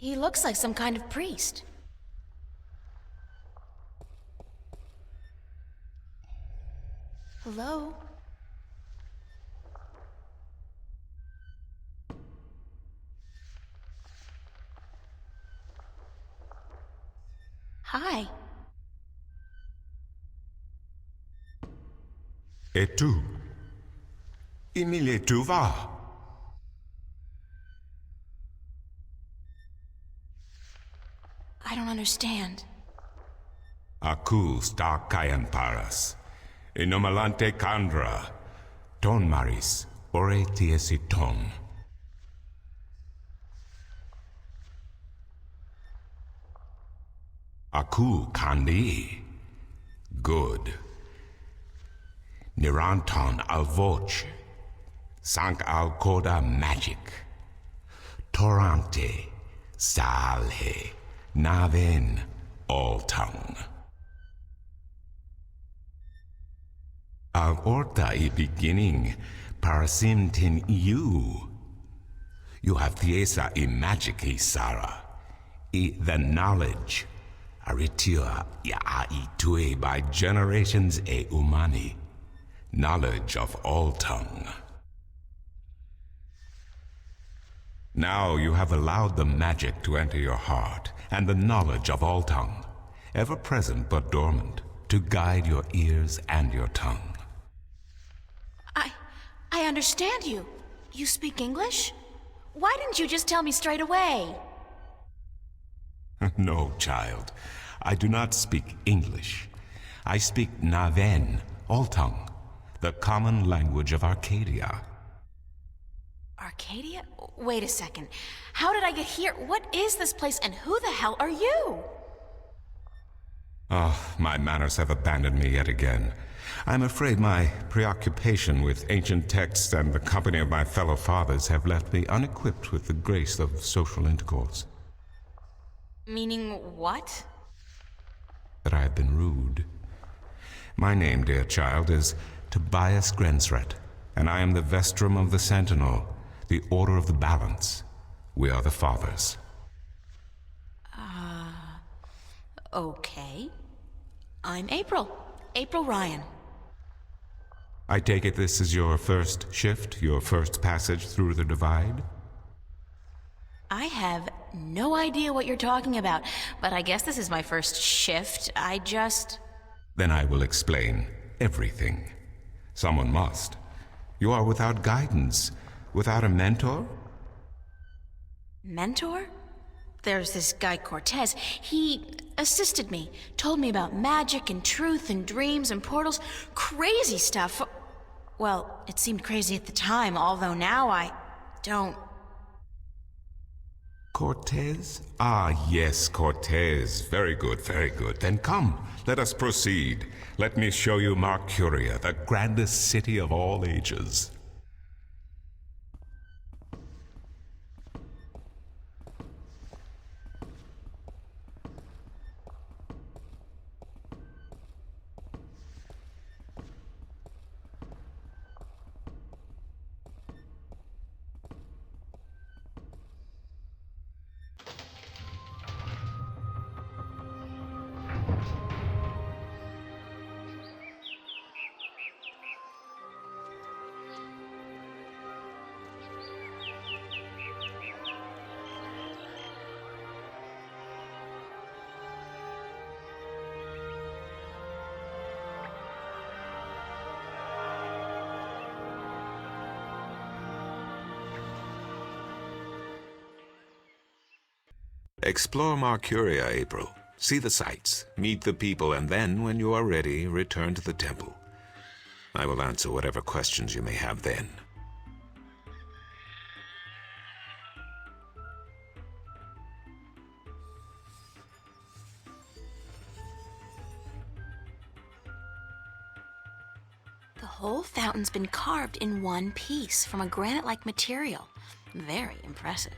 He looks like some kind of priest. Hello? Hi. Et tu? Emilie, tu vas? I don't understand. Aku sta kayan paras. Inomalante kandra. Ton maris. Ore tiesiton. Aku kandi. Good. Niranton al voce. Sank al coda magic. Torante. Salhe. Naven. All tongue. Al orta I beginning. Parasimtin you. You have thiesa I magic I Sara. I the knowledge. Aritua ya I tue by generations e umani. Knowledge of all tongue. Now you have allowed the magic to enter your heart, and the knowledge of all tongue, ever present but dormant, to guide your ears and your tongue. I understand you. You speak English? Why didn't you just tell me straight away? No, child. I do not speak English. I speak Naven, all tongue, the common language of Arcadia. Arcadia? Wait a second. How did I get here? What is this place, and who the hell are you? Oh, my manners have abandoned me yet again. I'm afraid my preoccupation with ancient texts and the company of my fellow fathers have left me unequipped with the grace of social intercourse. Meaning what? That I have been rude. My name, dear child, is Tobias Grensret, and I am the Vestrum of the Sentinel, the Order of the Balance. We are the Fathers. Okay. I'm April. April Ryan. I take it this is your first shift, your first passage through the Divide? I have no idea what you're talking about, but I guess this is my first shift. Then I will explain everything. Someone must. You are without guidance, without a mentor? Mentor? There's this guy Cortez. He assisted me, told me about magic and truth and dreams and portals. Crazy stuff. Well, it seemed crazy at the time, although now I don't... Cortez? Ah, yes, Cortez. Very good, very good. Then come, let us proceed. Let me show you Marcuria, the grandest city of all ages. Explore Marcuria, April. See the sights, meet the people, and then, when you are ready, return to the temple. I will answer whatever questions you may have then. The whole fountain's been carved in one piece from a granite-like material. Very impressive.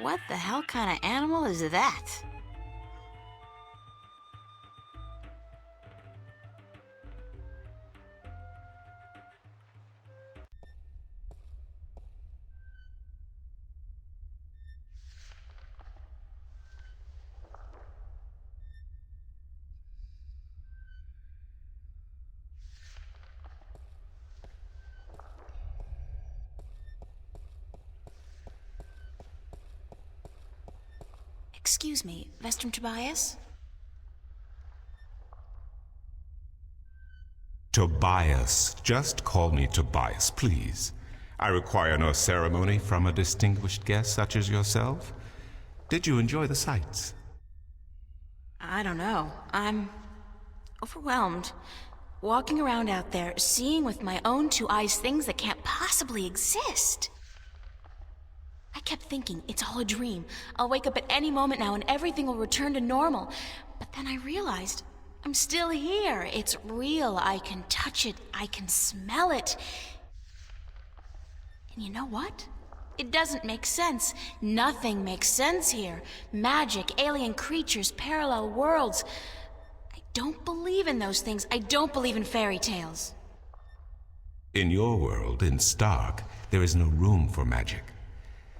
What the hell kind of animal is that? Excuse me, Vestrum Tobias? Tobias. Just call me Tobias, please. I require no ceremony from a distinguished guest such as yourself. Did you enjoy the sights? I don't know. I'm overwhelmed. Walking around out there, seeing with my own two eyes things that can't possibly exist. I kept thinking, it's all a dream. I'll wake up at any moment now and everything will return to normal. But then I realized, I'm still here. It's real. I can touch it. I can smell it. And you know what? It doesn't make sense. Nothing makes sense here. Magic, alien creatures, parallel worlds. I don't believe in those things. I don't believe in fairy tales. In your world, in Stark, there is no room for magic.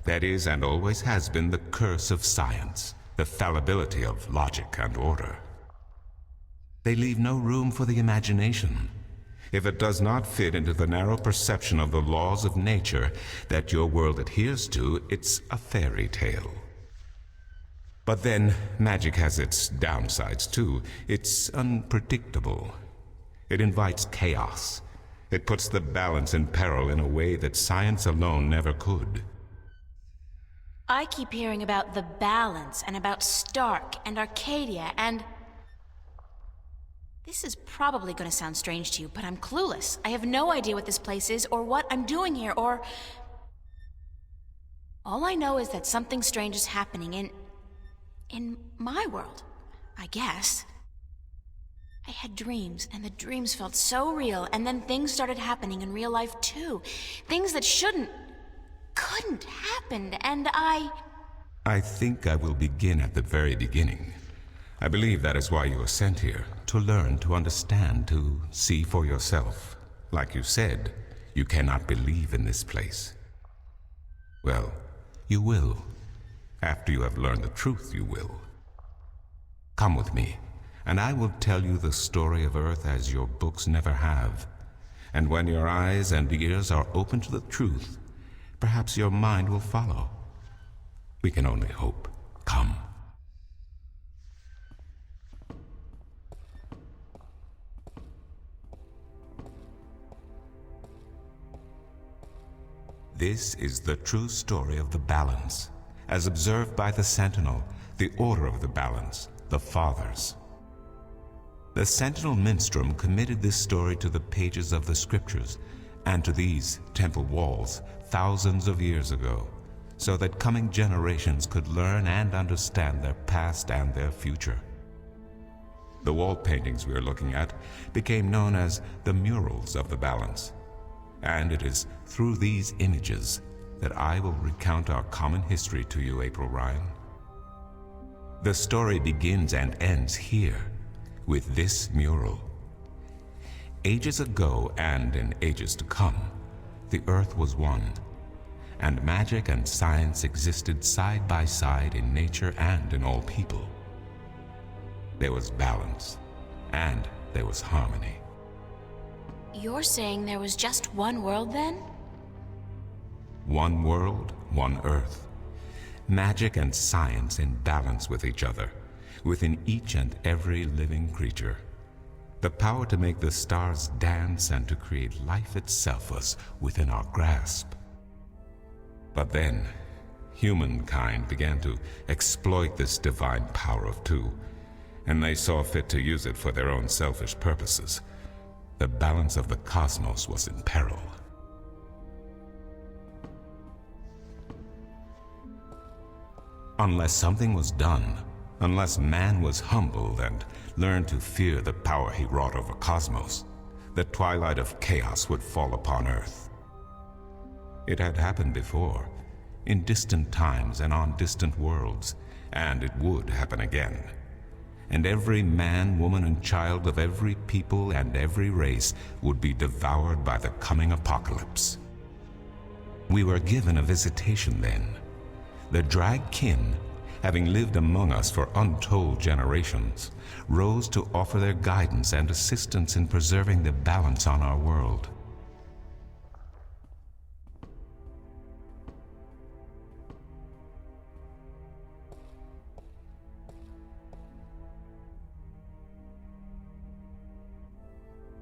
That is, and always has been, the curse of science, the fallibility of logic and order. They leave no room for the imagination. If it does not fit into the narrow perception of the laws of nature that your world adheres to, it's a fairy tale. But then, magic has its downsides too. It's unpredictable. It invites chaos. It puts the balance in peril in a way that science alone never could. I keep hearing about the balance and about Stark and Arcadia and... This is probably going to sound strange to you, but I'm clueless. I have no idea what this place is or what I'm doing here or... All I know is that something strange is happening in my world, I guess. I had dreams, and the dreams felt so real, and then things started happening in real life too. Things that couldn't happen, and I think I will begin at the very beginning. I believe that is why you were sent here, to learn, to understand, to see for yourself. Like you said, you cannot believe in this place. Well, you will. After you have learned the truth, you will. Come with me, and I will tell you the story of Earth as your books never have. And when your eyes and ears are open to the truth, perhaps your mind will follow. We can only hope. Come. This is the true story of the balance, as observed by the Sentinel, the Order of the Balance, the Fathers. The Sentinel Minstrom committed this story to the pages of the scriptures and to these temple walls thousands of years ago, so that coming generations could learn and understand their past and their future. The wall paintings we are looking at became known as the murals of the balance, and it is through these images that I will recount our common history to you, April Ryan. The story begins and ends here, with this mural. Ages ago, and in ages to come, the Earth was one, and magic and science existed side by side in nature and in all people. There was balance, and there was harmony. You're saying there was just one world then? One world, one Earth. Magic and science in balance with each other, within each and every living creature. The power to make the stars dance and to create life itself was within our grasp. But then, humankind began to exploit this divine power of two, and they saw fit to use it for their own selfish purposes. The balance of the cosmos was in peril. Unless something was done, unless man was humbled and learned to fear the power he wrought over cosmos, the twilight of chaos would fall upon Earth. It had happened before, in distant times and on distant worlds, and it would happen again. And every man, woman, and child of every people and every race would be devoured by the coming apocalypse. We were given a visitation then. The Dragkin, having lived among us for untold generations, rose to offer their guidance and assistance in preserving the balance on our world.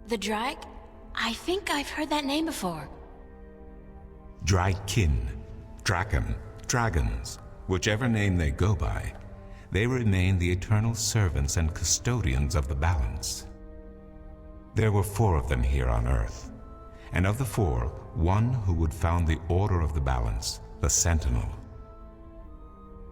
The Drag? I think I've heard that name before. Drykin, Draken, dragons, whichever name they go by, they remain the eternal servants and custodians of the balance. There were 4 of them here on Earth, and of the 4, one who would found the Order of the Balance, the Sentinel.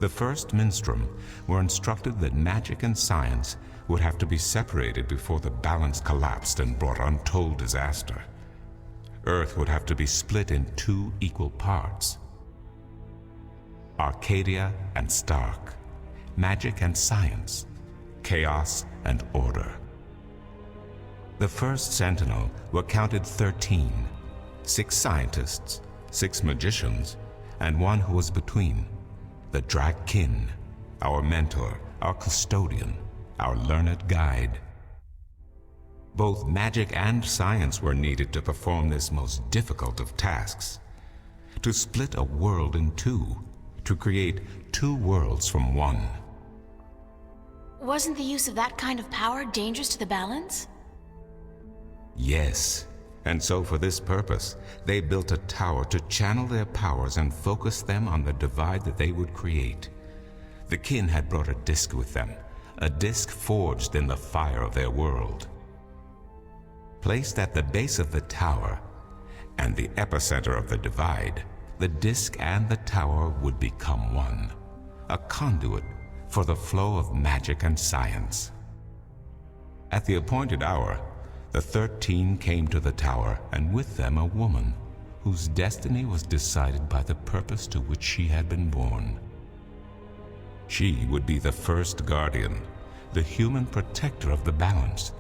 The first Minstrum were instructed that magic and science would have to be separated before the balance collapsed and brought untold disaster. Earth would have to be split in 2 equal parts. Arcadia and Stark, magic and science, chaos and order. The first Sentinel were counted 13, 6 scientists, 6 magicians, and one who was between, the Drakkin, our mentor, our custodian, our learned guide. Both magic and science were needed to perform this most difficult of tasks, to split a world in 2, to create 2 worlds from 1. Wasn't the use of that kind of power dangerous to the balance? Yes, and so for this purpose, they built a tower to channel their powers and focus them on the divide that they would create. The kin had brought a disc with them, a disc forged in the fire of their world. Placed at the base of the tower and the epicenter of the divide, the disc and the tower would become one, a conduit for the flow of magic and science. At the appointed hour, the 13 came to the tower, and with them a woman whose destiny was decided by the purpose to which she had been born. She would be the first guardian, the human protector of the balance,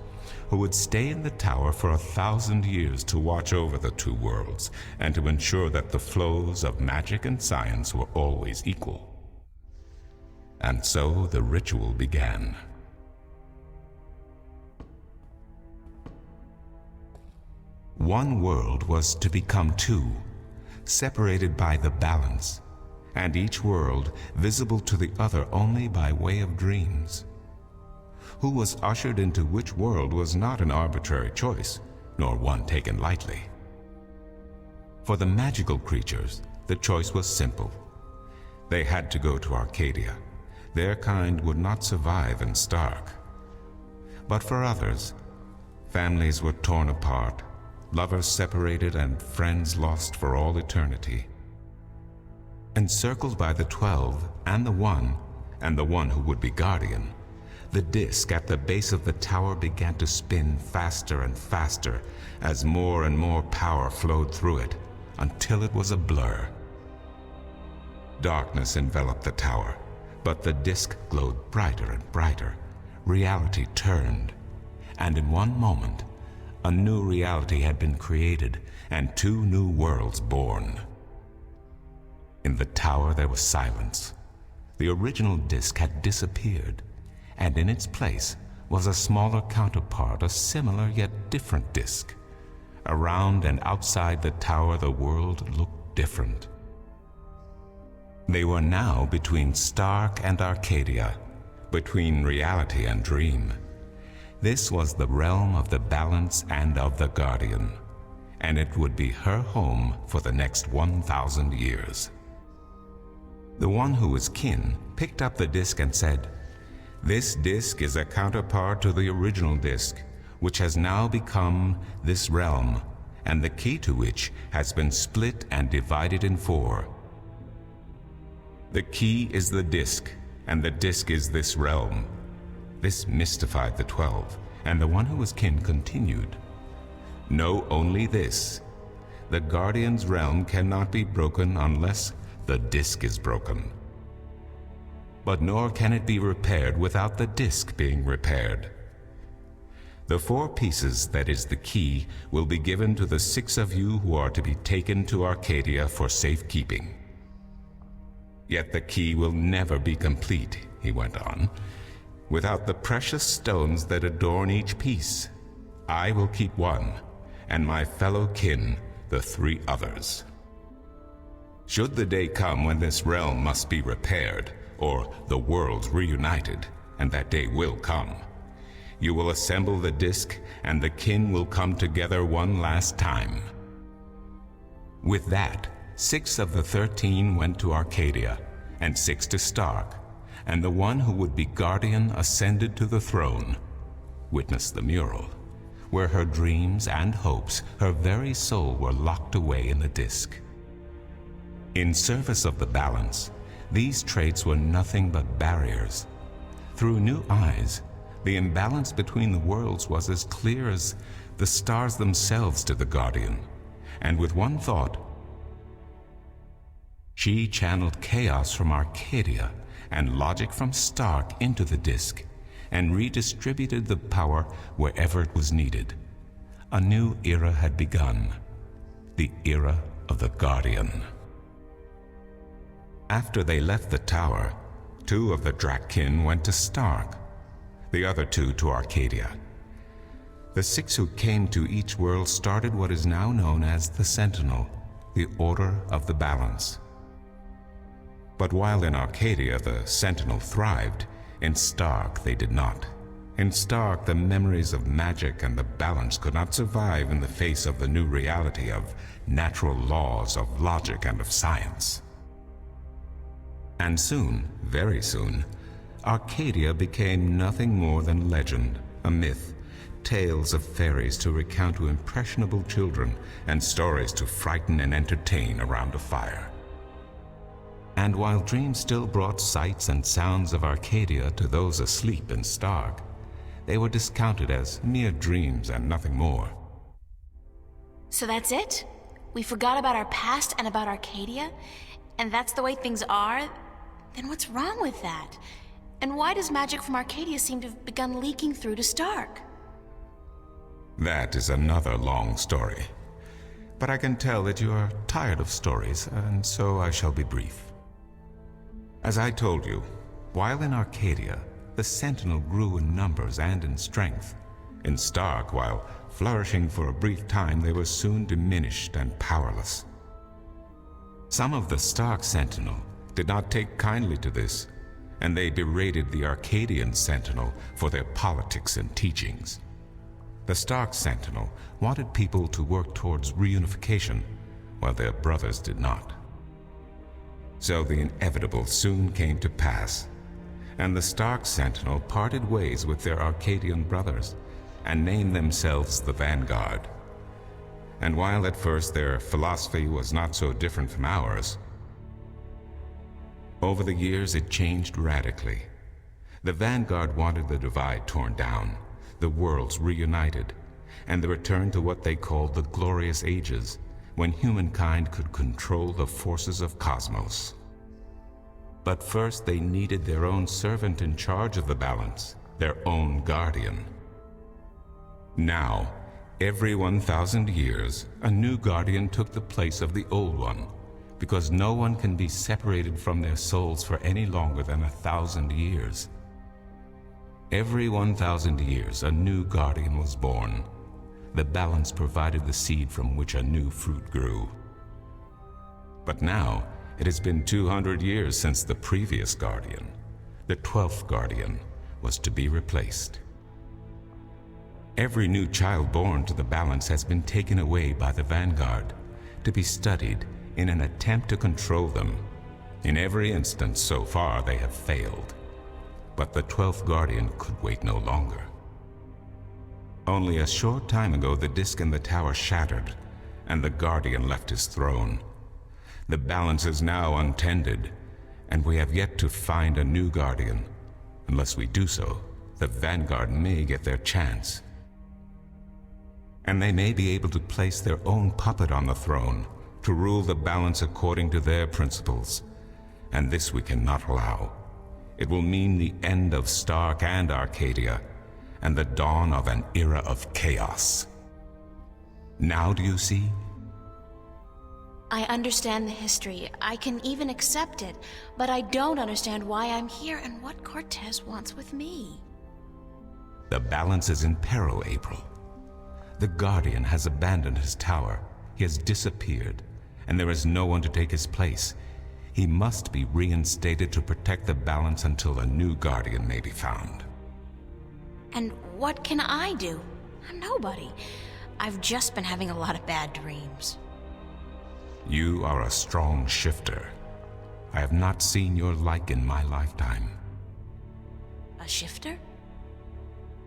who would stay in the tower for 1,000 years to watch over the 2 worlds and to ensure that the flows of magic and science were always equal. And so the ritual began. One world was to become 2, separated by the balance, and each world visible to the other only by way of dreams. Who was ushered into which world was not an arbitrary choice, nor one taken lightly. For the magical creatures, the choice was simple. They had to go to Arcadia. Their kind would not survive in Stark. But for others, families were torn apart, lovers separated, and friends lost for all eternity. Encircled by the 12 and the 1, and the one who would be guardian, the disc at the base of the tower began to spin faster and faster as more and more power flowed through it, until it was a blur. Darkness enveloped the tower, but the disc glowed brighter and brighter. Reality turned, and in one moment, a new reality had been created and 2 new worlds born. In the tower there was silence. The original disc had disappeared, and in its place was a smaller counterpart, a similar yet different disc. Around and outside the tower the world looked different. They were now between Stark and Arcadia, between reality and dream. This was the realm of the balance and of the guardian, and it would be her home for the next 1,000 years. The one who was kin picked up the disc and said, "This disc is a counterpart to the original disc, which has now become this realm, and the key to which has been split and divided in 4. The key is the disc, and the disc is this realm." This mystified the 12, and the one who was kin continued, "Know only this: the Guardian's realm cannot be broken unless the disc is broken. But nor can it be repaired without the disc being repaired. The 4 pieces, that is the key, will be given to the 6 of you who are to be taken to Arcadia for safekeeping. Yet the key will never be complete," he went on, "without the precious stones that adorn each piece. I will keep 1, and my fellow kin the 3 others. Should the day come when this realm must be repaired, or the worlds reunited, and that day will come, You will assemble the disk, and the kin will come together one last time. With that, 6 of the 13 went to Arcadia, and 6 to Stark, and the one who would be guardian ascended to the throne. Witness the mural, where her dreams and hopes, her very soul, were locked away in the disk. In service of the balance, these traits were nothing but barriers. Through new eyes, the imbalance between the worlds was as clear as the stars themselves to the Guardian, and with one thought, she channeled chaos from Arcadia and logic from Stark into the disk, and redistributed the power wherever it was needed. A new era had begun, the era of the Guardian. After they left the tower, 2 of the Drakkin went to Stark, the other 2 to Arcadia. The 6 who came to each world started what is now known as the Sentinel, the Order of the Balance. But while in Arcadia the Sentinel thrived, in Stark they did not. In Stark, the memories of magic and the balance could not survive in the face of the new reality of natural laws, of logic, and of science. And soon, very soon, Arcadia became nothing more than legend, a myth, tales of fairies to recount to impressionable children, and stories to frighten and entertain around a fire. And while dreams still brought sights and sounds of Arcadia to those asleep in Stark, they were discounted as mere dreams and nothing more. So that's it? We forgot about our past and about Arcadia? And that's the way things are? Then what's wrong with that? And why does magic from Arcadia seem to have begun leaking through to Stark? That is another long story. But I can tell that you are tired of stories, and so I shall be brief. As I told you, while in Arcadia, the Sentinel grew in numbers and in strength. In Stark, while flourishing for a brief time, they were soon diminished and powerless. Some of the Stark Sentinel did not take kindly to this, and they berated the Arcadian Sentinel for their politics and teachings. The Stark Sentinel wanted people to work towards reunification, while their brothers did not. So the inevitable soon came to pass, and the Stark Sentinel parted ways with their Arcadian brothers and named themselves the Vanguard. And while at first their philosophy was not so different from ours, over the years it changed radically. The Vanguard wanted the divide torn down, the worlds reunited, and the return to what they called the Glorious Ages, when humankind could control the forces of cosmos. But first they needed their own servant in charge of the balance, their own guardian. Now, every 1,000 years, a new guardian took the place of the old one, because no one can be separated from their souls for any longer than 1,000 years. Every 1,000 years, a new guardian was born. The balance provided the seed from which a new fruit grew. But now, it has been 200 years since the previous guardian, the 12th guardian, was to be replaced. Every new child born to the balance has been taken away by the Vanguard, to be studied in an attempt to control them. In every instance so far they have failed. But the 12th guardian could wait no longer. Only a short time ago the disk in the tower shattered, and the guardian left his throne. The balance is now untended, and we have yet to find a new guardian. Unless we do so, the Vanguard may get their chance. And they may be able to place their own puppet on the throne, to rule the balance according to their principles. And this we cannot allow. It will mean the end of Stark and Arcadia, and the dawn of an era of chaos. Now do you see? I understand the history. I can even accept it, but I don't understand why I'm here and what Cortez wants with me. The balance is in peril, April. The Guardian has abandoned his tower. He has disappeared, and there is no one to take his place. He must be reinstated to protect the balance until a new Guardian may be found. And what can I do? I'm nobody. I've just been having a lot of bad dreams. You are a strong shifter. I have not seen your like in my lifetime. A shifter?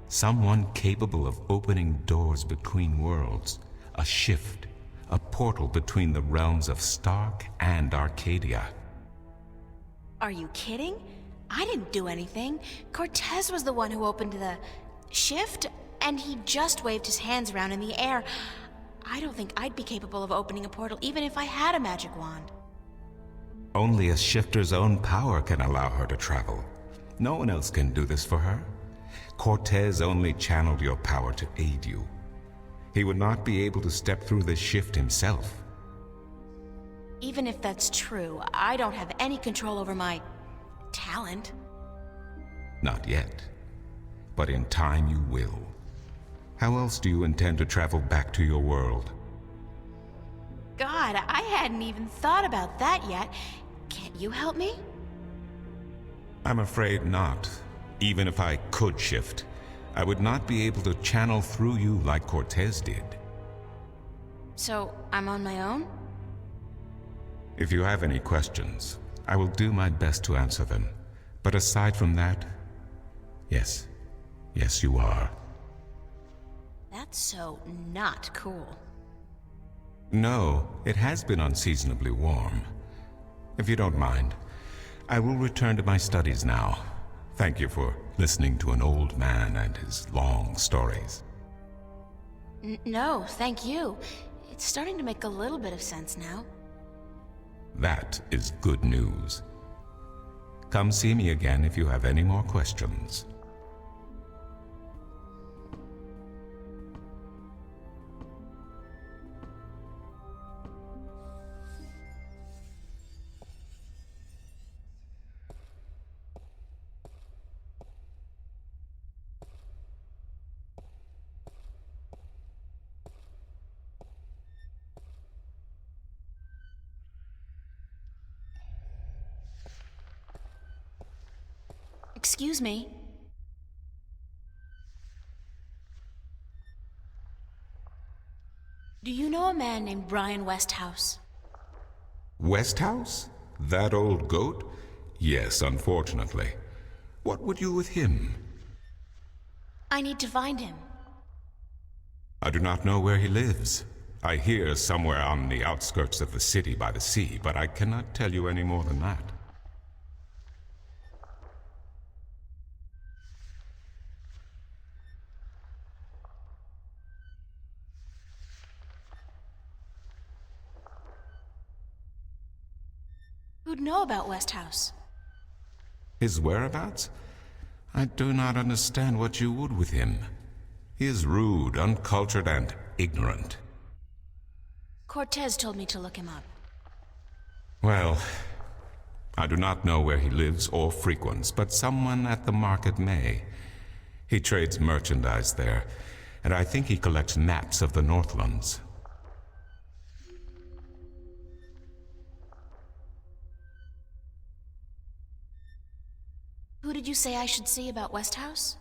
Someone capable of opening doors between worlds. A shift. A portal between the realms of Stark and Arcadia. Are you kidding? I didn't do anything. Cortez was the one who opened the shift, and he just waved his hands around in the air. I don't think I'd be capable of opening a portal even if I had a magic wand. Only a shifter's own power can allow her to travel. No one else can do this for her. Cortez only channeled your power to aid you. He would not be able to step through this shift himself. Even if that's true, I don't have any control over my talent. Not yet. But in time you will. How else do you intend to travel back to your world? God, I hadn't even thought about that yet. Can't you help me? I'm afraid not. Even if I could shift, I would not be able to channel through you like Cortez did. So, I'm on my own? If you have any questions, I will do my best to answer them. But aside from that, yes. Yes, you are. That's so not cool. No, it has been unseasonably warm. If you don't mind, I will return to my studies now. Thank you for listening to an old man and his long stories. No, thank you. It's starting to make a little bit of sense now. That is good news. Come see me again if you have any more questions. Excuse me. Do you know a man named Brian Westhouse? Westhouse? That old goat? Yes, unfortunately. What would you with him? I need to find him. I do not know where he lives. I hear somewhere on the outskirts of the city by the sea, but I cannot tell you any more than that. Who'd know about Westhouse? His whereabouts? I do not understand what you would with him. He is rude, uncultured, and ignorant. Cortez told me to look him up. Well, I do not know where he lives or frequents, but someone at the market may. He trades merchandise there, and I think he collects maps of the Northlands. Who did you say I should see about Westhouse?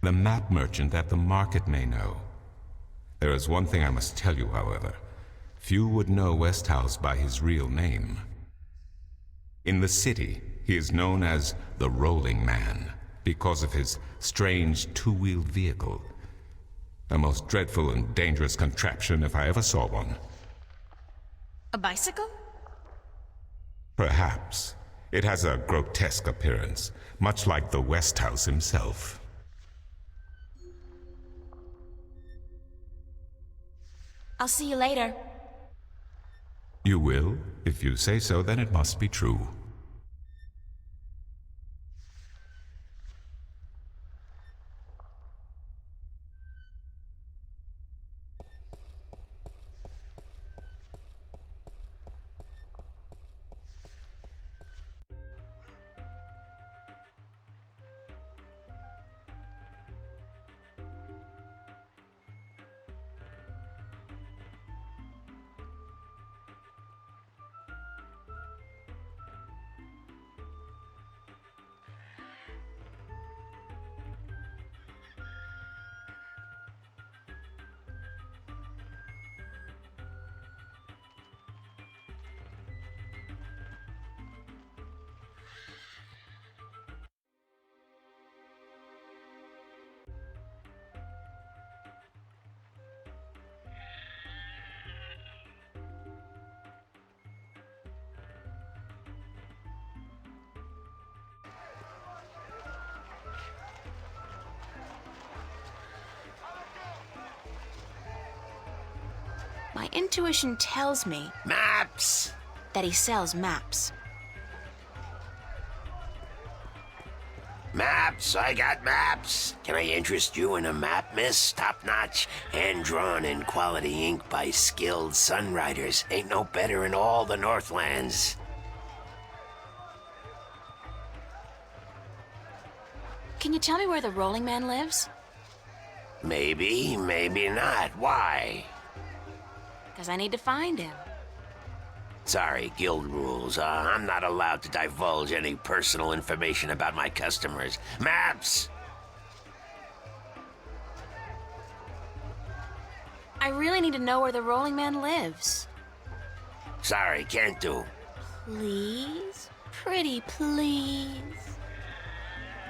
The map merchant at the market may know. There is one thing I must tell you, however. Few would know Westhouse by his real name. In the city, he is known as the Rolling Man because of his strange two-wheeled vehicle. A most dreadful and dangerous contraption if I ever saw one. A bicycle? Perhaps. It has a grotesque appearance, much like the Westhouse himself. I'll see you later. You will? If you say so, then it must be true. intuition tells me Maps! that he sells maps. Maps, I got maps. Can I interest you in a map, miss? Top-notch, hand-drawn in quality ink by skilled sunriders. Ain't no better in all the Northlands. Can you tell me where the Rolling Man lives? Maybe, maybe not. Why? Because I need to find him. Sorry, guild rules. I'm not allowed to divulge any personal information about my customers. Maps! I really need to know where the Rolling Man lives. Sorry, can't do. Please? Pretty please?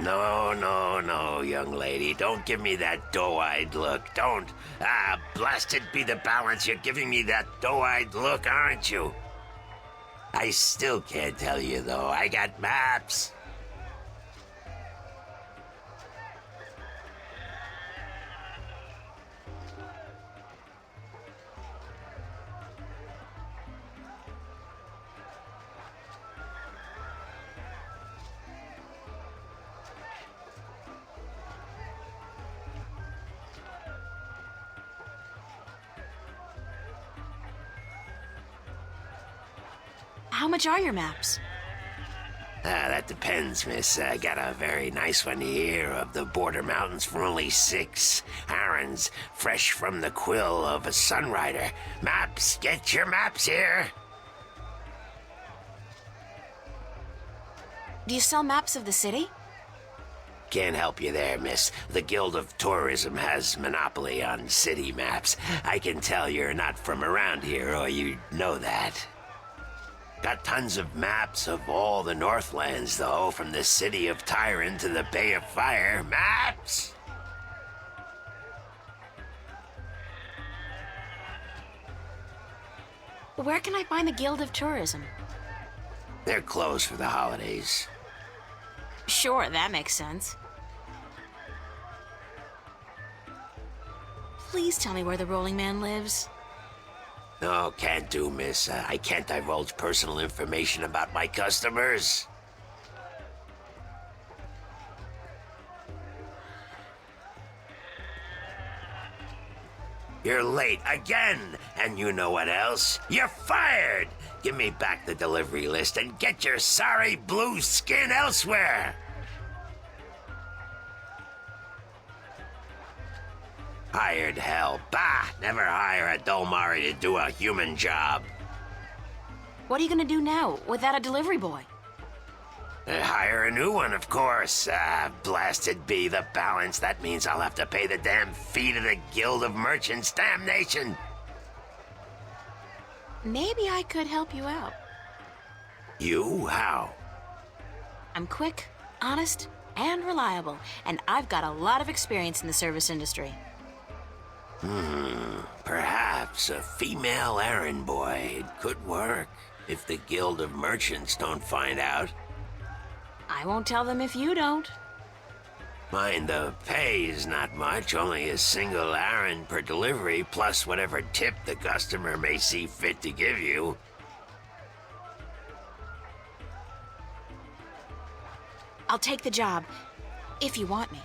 No, no, no, young lady. Don't give me that doe-eyed look. Don't. Blasted be the balance. You're giving me that doe-eyed look, aren't you? I still can't tell you, though. I got maps. How much are your maps? That depends, miss. I got a very nice one here of the Border Mountains for only 6 Arons, fresh from the quill of a sunrider. Maps, get your maps here. Do you sell maps of the city? Can't help you there, miss. The Guild of Tourism has monopoly on city maps. I can tell you're not from around here, or you'd know that. Got tons of maps of all the Northlands, though, from the city of Tyron to the Bay of Fire. Maps! Where can I find the Guild of Tourism? They're closed for the holidays. Sure, that makes sense. Please tell me where the Rolling Man lives. No, can't do, miss. I can't divulge personal information about my customers. You're late again, and you know what else? You're fired! Give me back the delivery list and get your sorry blue skin elsewhere! Hired hell. Bah! Never hire a Dolmari to do a human job. What are you gonna do now without a delivery boy? Hire a new one, of course. Blasted be the balance. That means I'll have to pay the damn fee to the Guild of Merchants. Damnation! Maybe I could help you out. You? How? I'm quick, honest, and reliable, and I've got a lot of experience in the service industry. Perhaps a female errand boy. It could work. If the Guild of Merchants don't find out. I won't tell them if you don't. Mind, the pay is not much. Only a single errand per delivery, plus whatever tip the customer may see fit to give you. I'll take the job, if you want me.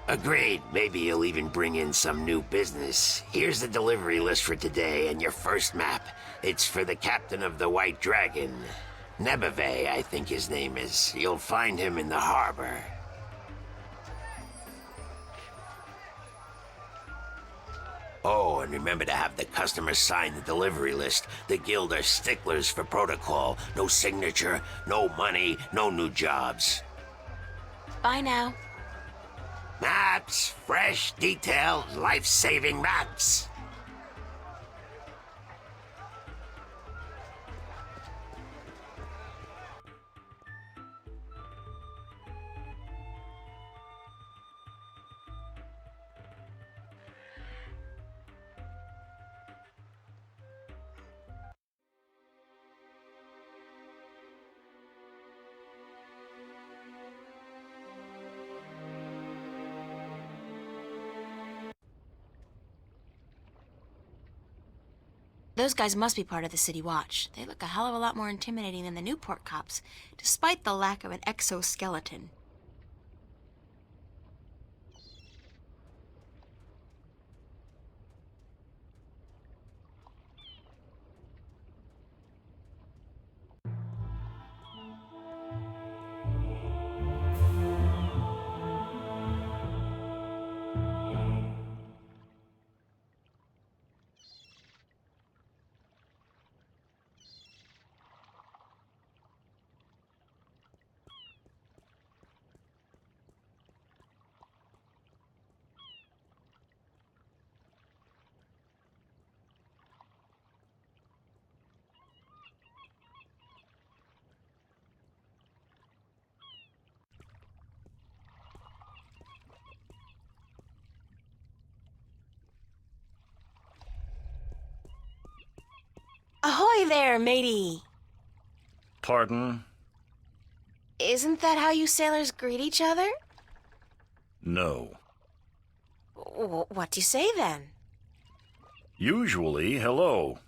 Agreed. Maybe you'll even bring in some new business. Here's the delivery list for today and your first map. It's for the captain of the White Dragon. Nebeve, I think his name is. You'll find him in the harbor. Oh, and remember to have the customer sign the delivery list. The Guild are sticklers for protocol. No signature, no money, no new jobs. Bye now. Maps, fresh, detailed, life-saving maps. Those guys must be part of the City Watch. They look a hell of a lot more intimidating than the Newport cops, despite the lack of an exoskeleton. Ahoy there, matey! Pardon? Isn't that how you sailors greet each other? No. What do you say then? Usually, hello.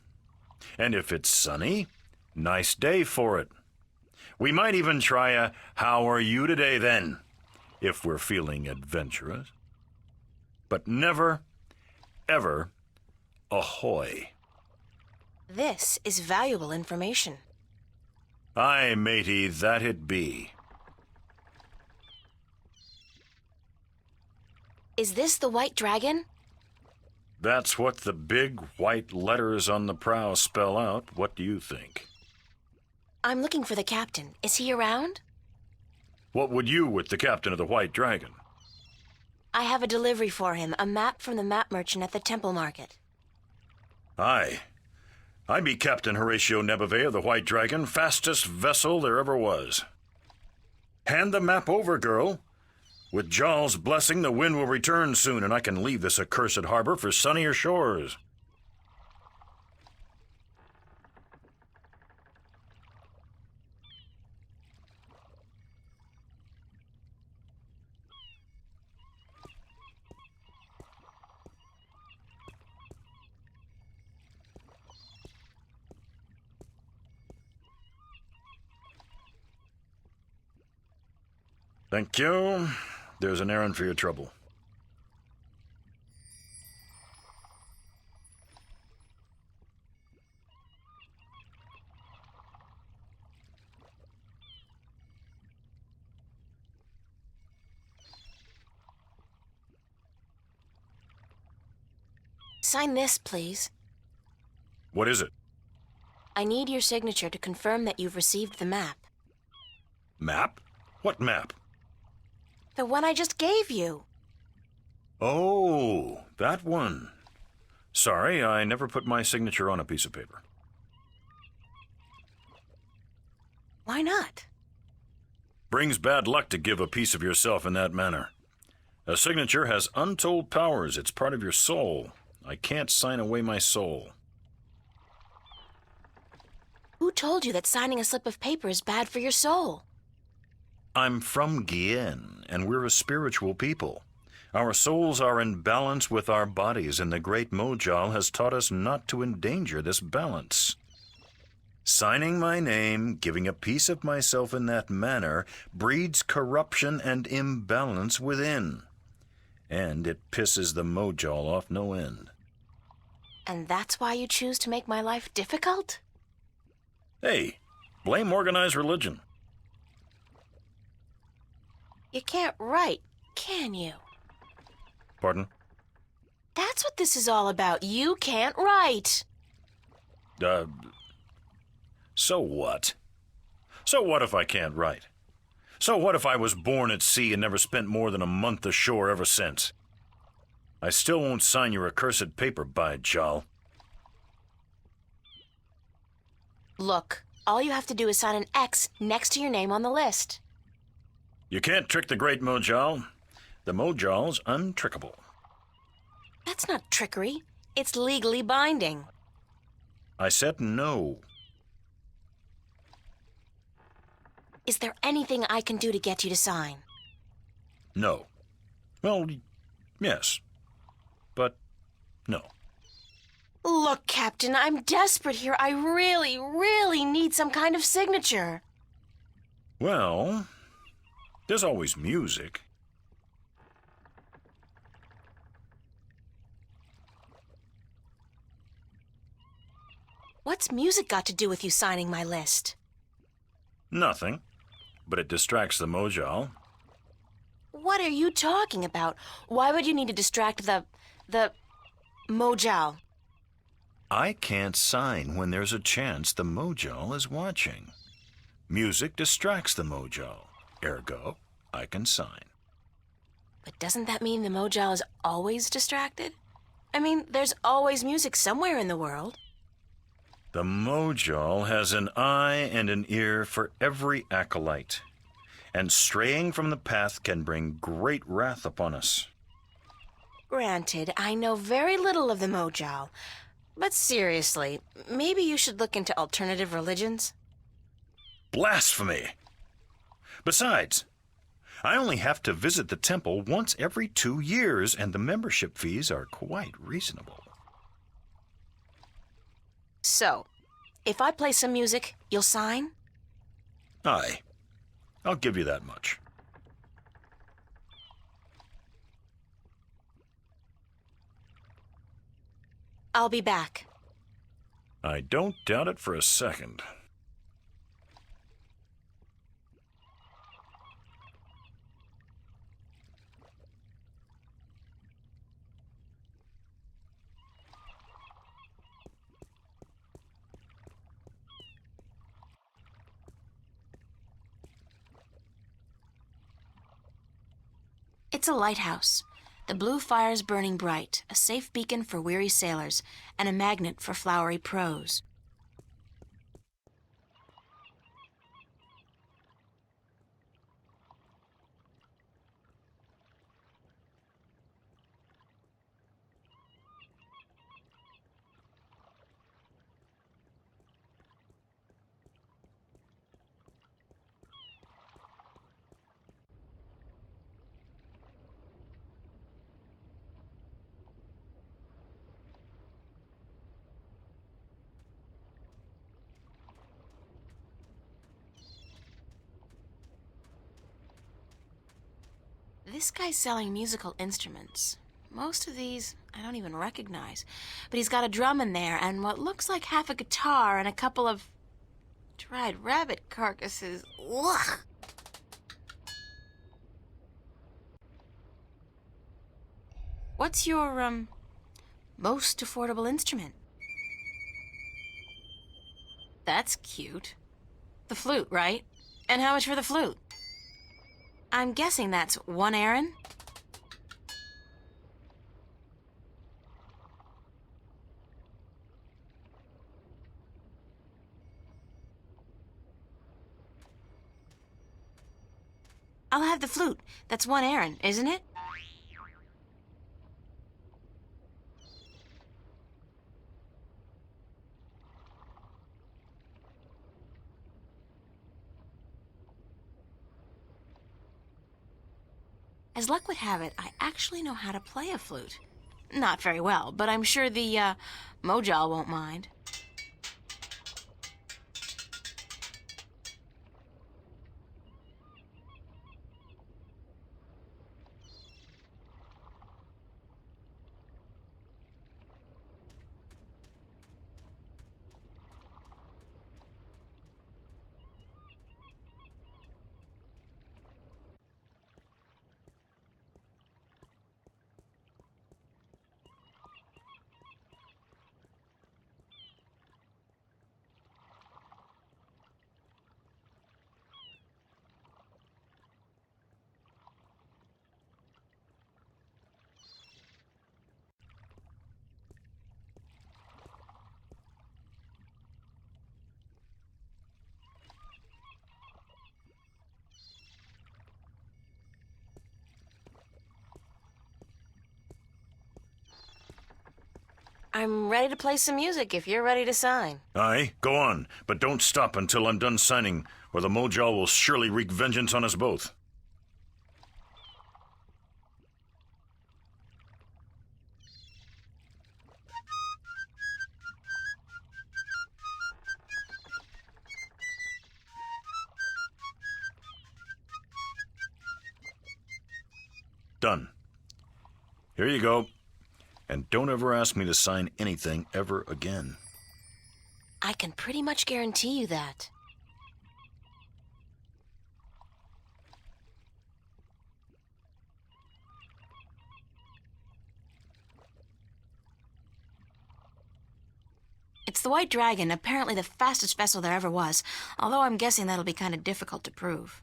And if it's sunny, nice day for it. We might even try a how are you today then, if we're feeling adventurous. But never, ever, ahoy. This is valuable information. Aye, matey, that it be. Is this the White Dragon? That's what the big white letters on the prow spell out. What do you think? I'm looking for the captain. Is he around? What would you with the captain of the White Dragon? I have a delivery for him, a map from the map merchant at the Temple Market. Aye. I be Captain Horatio Nebeve of the White Dragon, fastest vessel there ever was. Hand the map over, girl. With Jarl's blessing, the wind will return soon, and I can leave this accursed harbor for sunnier shores. Thank you. There's an errand for your trouble. Sign this, please. What is it? I need your signature to confirm that you've received the map. Map? What map? The one I just gave you. Oh, that one. Sorry, I never put my signature on a piece of paper. Why not? Brings bad luck to give a piece of yourself in that manner. A signature has untold powers. It's part of your soul. I can't sign away my soul. Who told you that signing a slip of paper is bad for your soul? I'm from Gien, and we're a spiritual people. Our souls are in balance with our bodies, and the great Mojal has taught us not to endanger this balance. Signing my name, giving a piece of myself in that manner, breeds corruption and imbalance within. And it pisses the Mojal off no end. And that's why you choose to make my life difficult? Hey, blame organized religion. You can't write, can you? Pardon? That's what this is all about. You can't write. So what? So what if I can't write? So what if I was born at sea and never spent more than a month ashore ever since? I still won't sign your accursed paper, by Jal. Look, all you have to do is sign an X next to your name on the list. You can't trick the great Mojal. The Mojal's untrickable. That's not trickery. It's legally binding. I said no. Is there anything I can do to get you to sign? No. Well, yes. But no. Look, Captain, I'm desperate here. I really, really need some kind of signature. Well, there's always music. What's music got to do with you signing my list? Nothing, but it distracts the Mojal. What are you talking about? Why would you need to distract the Mojal? I can't sign when there's a chance the Mojal is watching. Music distracts the Mojal. Ergo, I can sign. But doesn't that mean the Mojal is always distracted? I mean, there's always music somewhere in the world. The Mojal has an eye and an ear for every acolyte, and straying from the path can bring great wrath upon us. Granted, I know very little of the Mojal, but seriously, maybe you should look into alternative religions. Blasphemy! Besides, I only have to visit the temple once every 2 years, and the membership fees are quite reasonable. So, if I play some music, you'll sign? Aye, I'll give you that much. I'll be back. I don't doubt it for a second. It's a lighthouse. The blue fire's burning bright, a safe beacon for weary sailors, and a magnet for flowery prose. This guy's selling musical instruments. Most of these I don't even recognize. But he's got a drum in there and what looks like half a guitar and a couple of dried rabbit carcasses. Ugh! What's your, most affordable instrument? That's cute. The flute, right? And how much for the flute? I'm guessing that's 1 Aaron? I'll have the flute. That's 1 Aaron, isn't it? As luck would have it, I actually know how to play a flute. Not very well, but I'm sure the, Mojal won't mind. I'm ready to play some music if you're ready to sign. Aye, go on, but don't stop until I'm done signing, or the Mojal will surely wreak vengeance on us both. Done. Here you go. And don't ever ask me to sign anything ever again. I can pretty much guarantee you that. It's the White Dragon, apparently the fastest vessel there ever was, although I'm guessing that'll be kind of difficult to prove.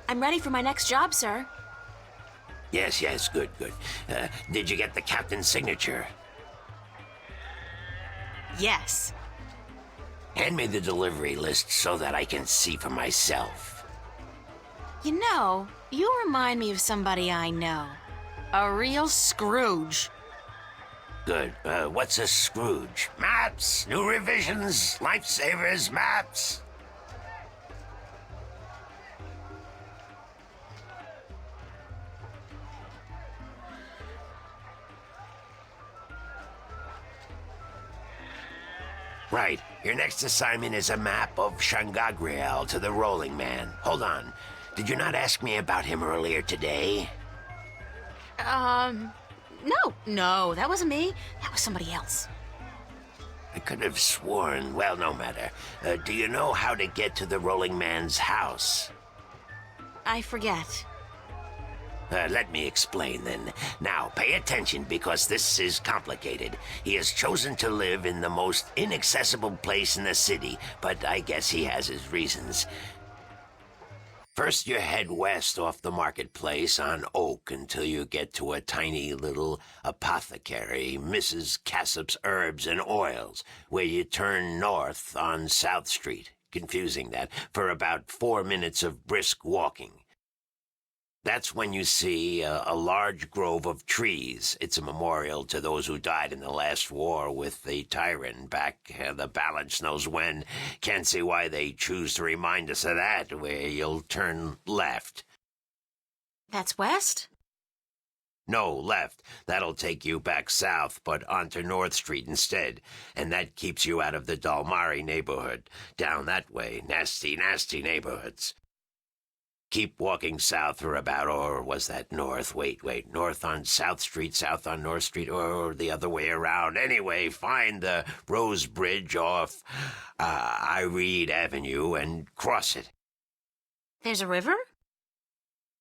I'm ready for my next job, sir. Yes, yes, good, good. Did you get the captain's signature? Yes. Hand me the delivery list so that I can see for myself. You know, you remind me of somebody I know. A real Scrooge. Good. What's a Scrooge? Maps, new revisions, lifesavers, maps. Right. Your next assignment is a map of Shangagriel to the Rolling Man. Hold on. Did you not ask me about him earlier today? No, that wasn't me. That was somebody else. I could have sworn. Well, no matter. Do you know how to get to the Rolling Man's house? I forget. Let me explain then. Now, pay attention because this is complicated. He has chosen to live in the most inaccessible place in the city, but I guess he has his reasons. First, you head west off the marketplace on Oak until you get to a tiny little apothecary, Mrs. Cassop's Herbs and Oils, where you turn north on South Street. Confusing that, for about 4 minutes of brisk walking. That's when you see a large grove of trees. It's a memorial to those who died in the last war with the Tyrant back the balance knows when. Can't see why they choose to remind us of that, where you'll turn left. That's west? No, left. That'll take you back south, but onto North Street instead. And that keeps you out of the Dalmari neighborhood. Down that way, nasty, nasty neighborhoods. Keep walking south for about, or was that north? Wait, north on South Street, south on North Street, or the other way around. Anyway, find the Rose Bridge off Iread Avenue and cross it. There's a river?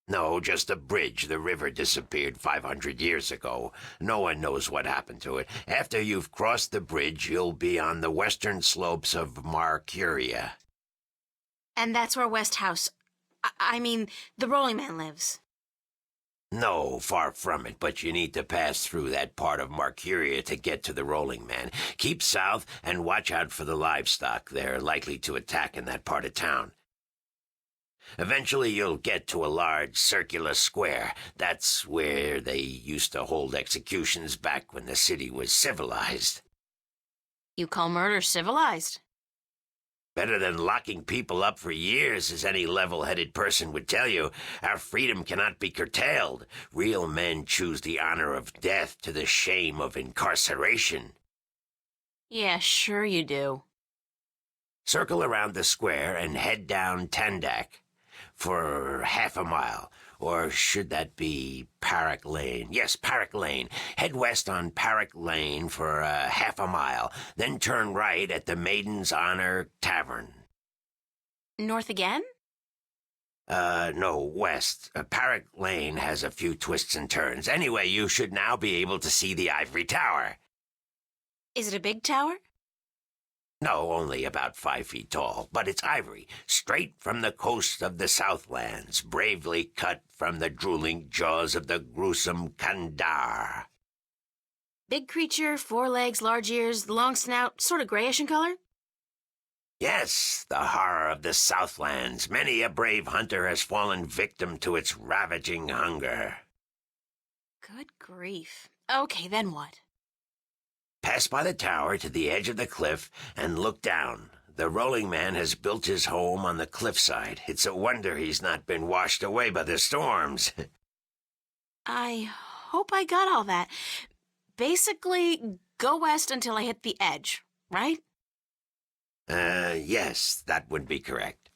No, just a bridge. The river disappeared 500 years ago. No one knows what happened to it. After you've crossed the bridge, you'll be on the western slopes of Marcuria. And that's where West House... I mean, the Rolling Man lives. No, far from it, but you need to pass through that part of Marcuria to get to the Rolling Man. Keep south and watch out for the livestock. They're likely to attack in that part of town. Eventually you'll get to a large circular square. That's where they used to hold executions back when the city was civilized. You call murder civilized? Better than locking people up for years, as any level-headed person would tell you. Our freedom cannot be curtailed. Real men choose the honor of death to the shame of incarceration. Yeah, sure you do. Circle around the square and head down Tandak for half a mile. Or should that be Parrock Lane? Yes, Parrock Lane. Head west on Parrock Lane for half a mile. Then turn right at the Maiden's Honor Tavern. North again? No, west. Parrock Lane has a few twists and turns. Anyway, you should now be able to see the Ivory Tower. Is it a big tower? No, only about 5 feet tall, but it's ivory, straight from the coast of the Southlands, bravely cut from the drooling jaws of the gruesome Kandar. Big creature, 4 legs, large ears, long snout, sort of grayish in color? Yes, the horror of the Southlands. Many a brave hunter has fallen victim to its ravaging hunger. Good grief. Okay, then what? Pass by the tower to the edge of the cliff and look down. The rolling man has built his home on the cliffside. It's a wonder he's not been washed away by the storms. I hope I got all that. Basically, go west until I hit the edge, right? Yes, that would be correct.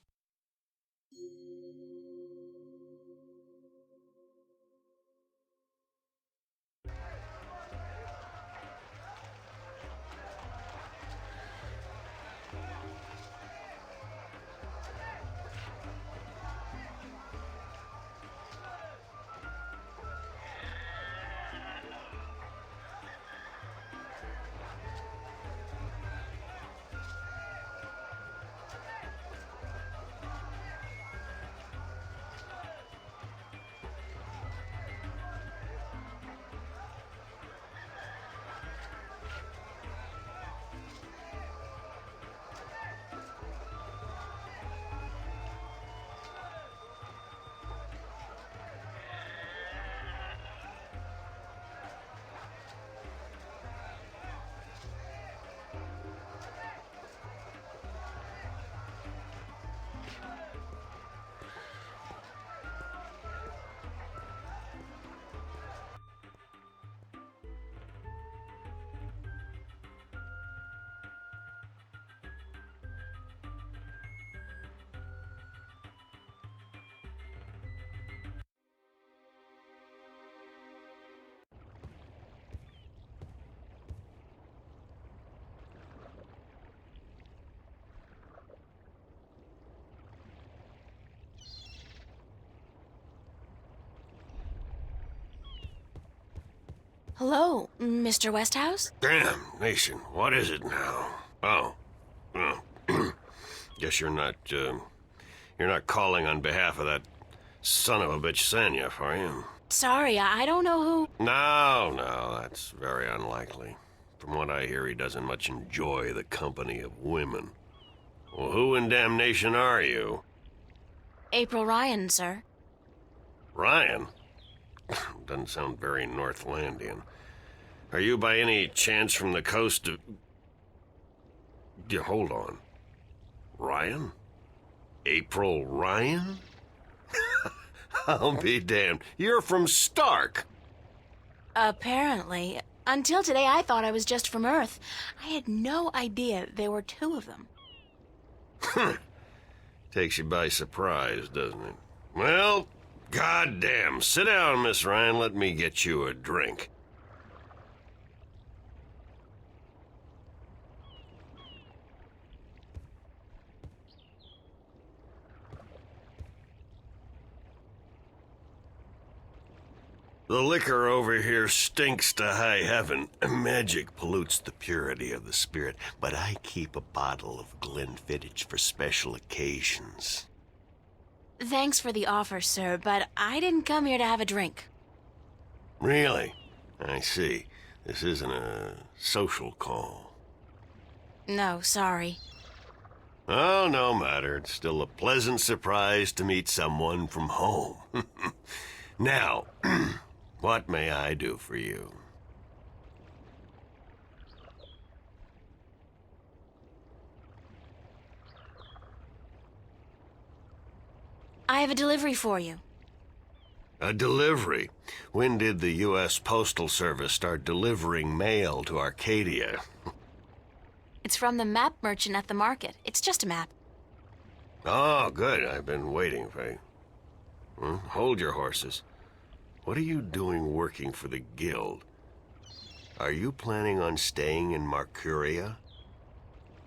Hello, Mr. Westhouse? Damn, Nation, what is it now? Oh, well, guess you're not calling on behalf of that son of a bitch Sanyef, are you? Sorry, I don't know who... No, that's very unlikely. From what I hear, he doesn't much enjoy the company of women. Well, who in damnation are you? April Ryan, sir. Ryan? Doesn't sound very Northlandian. Are you by any chance from the coast of... Yeah, hold on. Ryan? April Ryan? I'll be damned. You're from Stark. Apparently. Until today, I thought I was just from Earth. I had no idea there were 2 of them. Takes you by surprise, doesn't it? Well, goddamn. Sit down, Miss Ryan. Let me get you a drink. The liquor over here stinks to high heaven. Magic pollutes the purity of the spirit, but I keep a bottle of Glenfiddich for special occasions. Thanks for the offer, sir, but I didn't come here to have a drink. Really? I see. This isn't a social call. No, sorry. Oh, no matter. It's still a pleasant surprise to meet someone from home. Now, what may I do for you? I have a delivery for you. A delivery? When did the U.S. Postal Service start delivering mail to Arcadia? It's from the map merchant at the market. It's just a map. Oh, good. I've been waiting for you. Hold your horses. What are you doing working for the Guild? Are you planning on staying in Marcuria?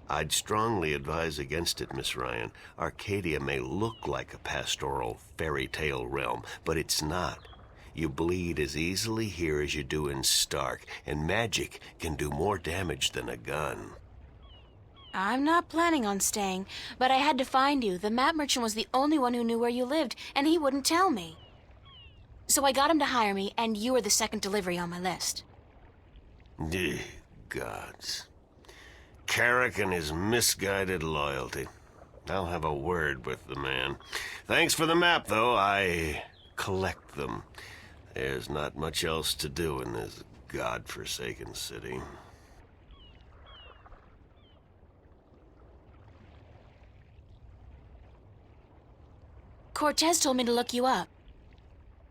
I'd strongly advise against it, Miss Ryan. Arcadia may look like a pastoral fairy tale realm, but it's not. You bleed as easily here as you do in Stark, and magic can do more damage than a gun. I'm not planning on staying, but I had to find you. The map merchant was the only one who knew where you lived, and he wouldn't tell me. So I got him to hire me, and you were the second delivery on my list. Gods. Carrick and his misguided loyalty. I'll have a word with the man. Thanks for the map, though. I collect them. There's not much else to do in this godforsaken city. Cortez told me to look you up.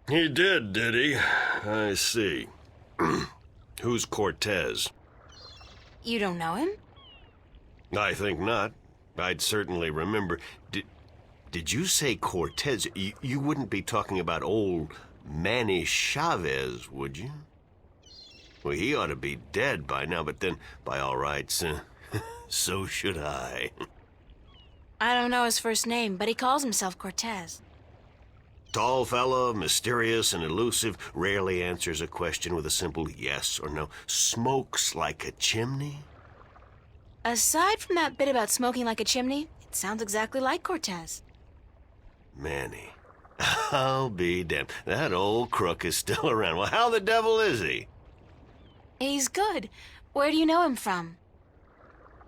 He did he? I see. Who's Cortez? You don't know him? I think not. I'd certainly remember. Did you say Cortez? You wouldn't be talking about old Manny Chavez, would you? Well, he ought to be dead by now, but then, by all rights, so should I. I don't know his first name, but he calls himself Cortez. Tall fella, mysterious and elusive, rarely answers a question with a simple yes or no. Smokes like a chimney? Aside from that bit about smoking like a chimney, it sounds exactly like Cortez. Manny. I'll be damned. That old crook is still around. Well, how the devil is he? He's good. Where do you know him from?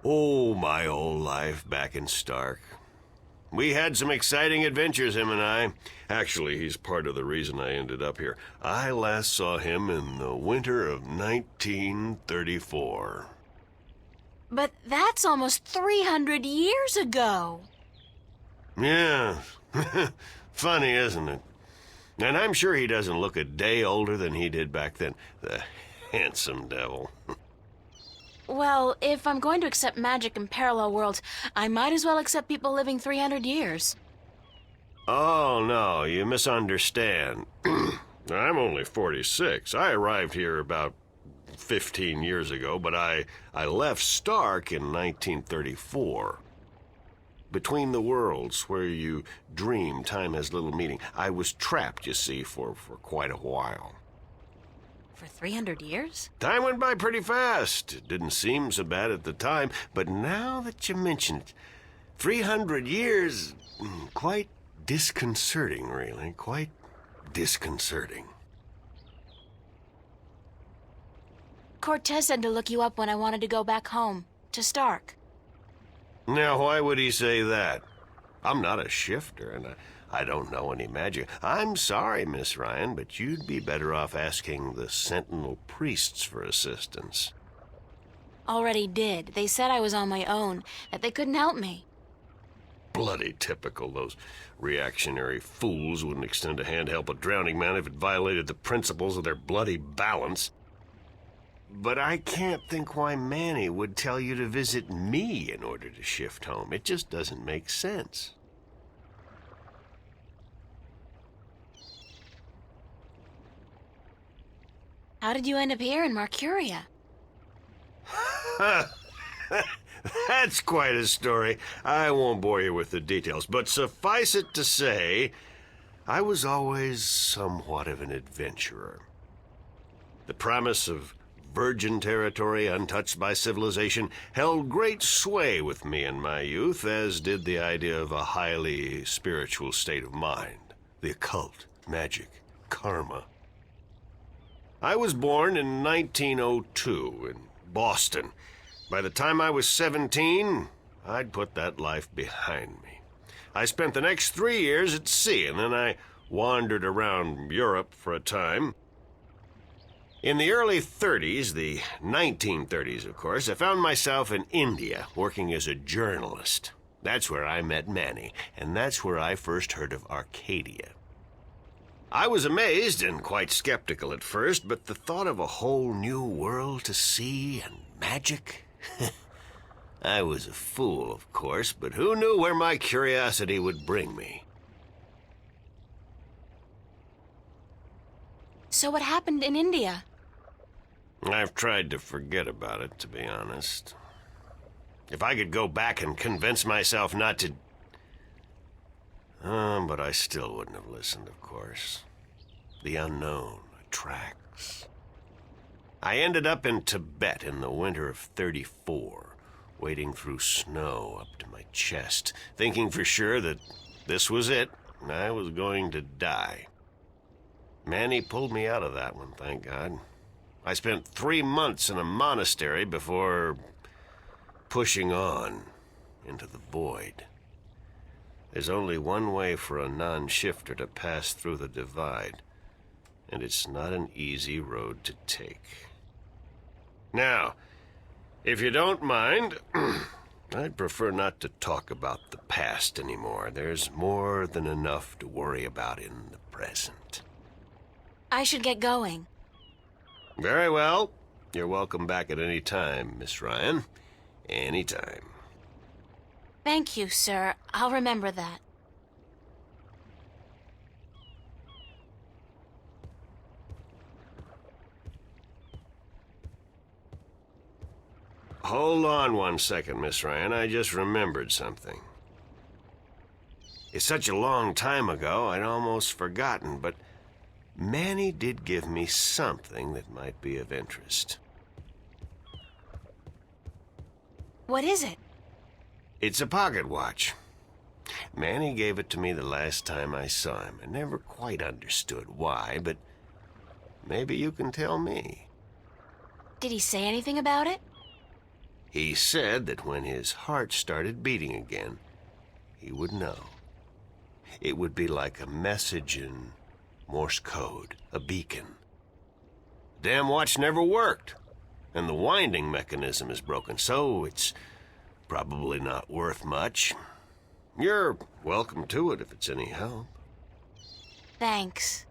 Oh, my old life back in Stark. We had some exciting adventures, him and I. Actually, he's part of the reason I ended up here. I last saw him in the winter of 1934. But that's almost 300 years ago. Yeah. Funny, isn't it? And I'm sure he doesn't look a day older than he did back then. The handsome devil. Well, if I'm going to accept magic in parallel worlds, I might as well accept people living 300 years. Oh, no, you misunderstand. I'm only 46. I arrived here about 15 years ago, but I left Stark in 1934. Between the worlds, where you dream time has little meaning, I was trapped, you see, for quite a while. For 300 years? Time went by pretty fast. It didn't seem so bad at the time, but now that you mention it, 300 years, quite disconcerting, really. Quite disconcerting. Cortez said to look you up when I wanted to go back home, to Stark. Now, why would he say that? I'm not a shifter, and I don't know any magic. I'm sorry, Miss Ryan, but you'd be better off asking the Sentinel priests for assistance. Already did. They said I was on my own, that they couldn't help me. Bloody typical. Those reactionary fools wouldn't extend a hand to help a drowning man if it violated the principles of their bloody balance. But I can't think why Manny would tell you to visit me in order to shift home. It just doesn't make sense. How did you end up here in Marcuria? That's quite a story. I won't bore you with the details, but suffice it to say, I was always somewhat of an adventurer. The promise of virgin territory untouched by civilization held great sway with me in my youth, as did the idea of a highly spiritual state of mind. The occult, magic, karma. I was born in 1902 in Boston. By the time I was 17, I'd put that life behind me. I spent the next 3 years at sea, and then I wandered around Europe for a time. In the early 30s, the 1930s, of course, I found myself in India working as a journalist. That's where I met Manny, and that's where I first heard of Arcadia. I was amazed and quite skeptical at first, but the thought of a whole new world to see and magic? I was a fool, of course, but who knew where my curiosity would bring me? So what happened in India? I've tried to forget about it, to be honest. If I could go back and convince myself not to... but I still wouldn't have listened, of course. the unknown attracts. I ended up in Tibet in the winter of '34, wading through snow up to my chest, thinking for sure that this was it, and I was going to die. Manny pulled me out of that one, thank God. I spent 3 months in a monastery before pushing on into the void. There's only one way for a non-shifter to pass through the divide, and it's not an easy road to take. Now, if you don't mind, I'd prefer not to talk about the past anymore. There's more than enough to worry about in the present. I should get going. Very well. You're welcome back at any time, Miss Ryan. Any time. Thank you, sir. I'll remember that. Hold on 1 second, Miss Ryan. I just remembered something. It's such a long time ago, I'd almost forgotten, but Manny did give me something that might be of interest. What is it? It's a pocket watch. Manny gave it to me the last time I saw him. I never quite understood why, but maybe you can tell me. Did he say anything about it? He said that when his heart started beating again, he would know. It would be like a message in Morse code, a beacon. The damn watch never worked, and the winding mechanism is broken, so it's probably not worth much. You're welcome to it if it's any help. Thanks.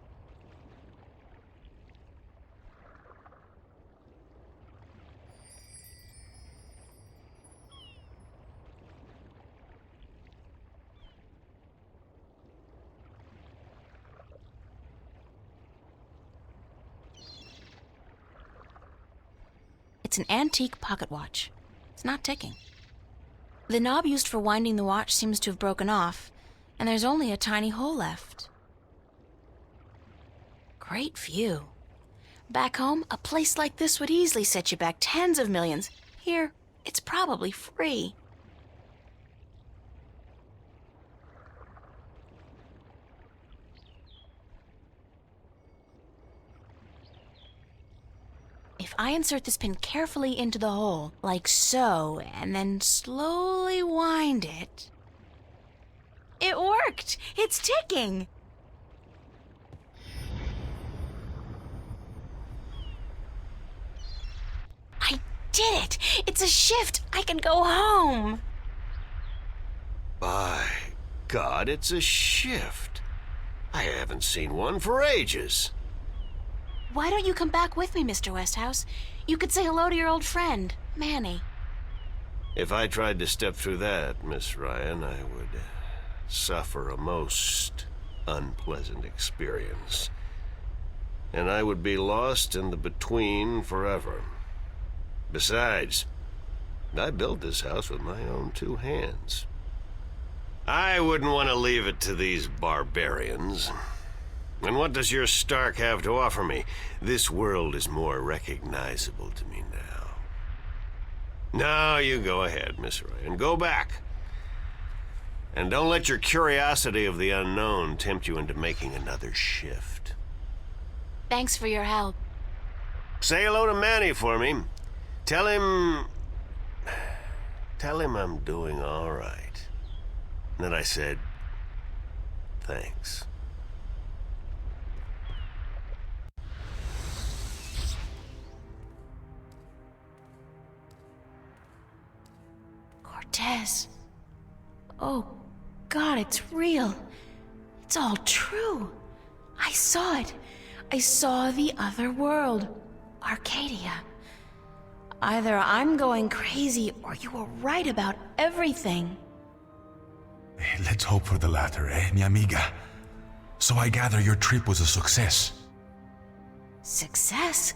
It's an antique pocket watch. It's not ticking. The knob used for winding the watch seems to have broken off, and there's only a tiny hole left. Great view. Back home, a place like this would easily set you back tens of millions. Here, it's probably free. If I insert this pin carefully into the hole, like so, and then slowly wind it... It worked! It's ticking! I did it! It's a shift! I can go home! By God, it's a shift. I haven't seen one for ages. Why don't you come back with me, Mr. Westhouse? You could say hello to your old friend, Manny. If I tried to step through that, Miss Ryan, I would suffer a most unpleasant experience. And I would be lost in the between forever. Besides, I built this house with my own 2 hands. I wouldn't want to leave it to these barbarians. And what does your Stark have to offer me? This world is more recognizable to me now. Now you go ahead, Miss Ryan. Go back. And don't let your curiosity of the unknown tempt you into making another shift. Thanks for your help. Say hello to Manny for me. Tell him I'm doing all right. And then I said, thanks. Cortez. Oh, God, it's real. It's all true. I saw it. I saw the other world. Arcadia. Either I'm going crazy or you were right about everything. Let's hope for the latter, mi amiga? So I gather your trip was a success. Success?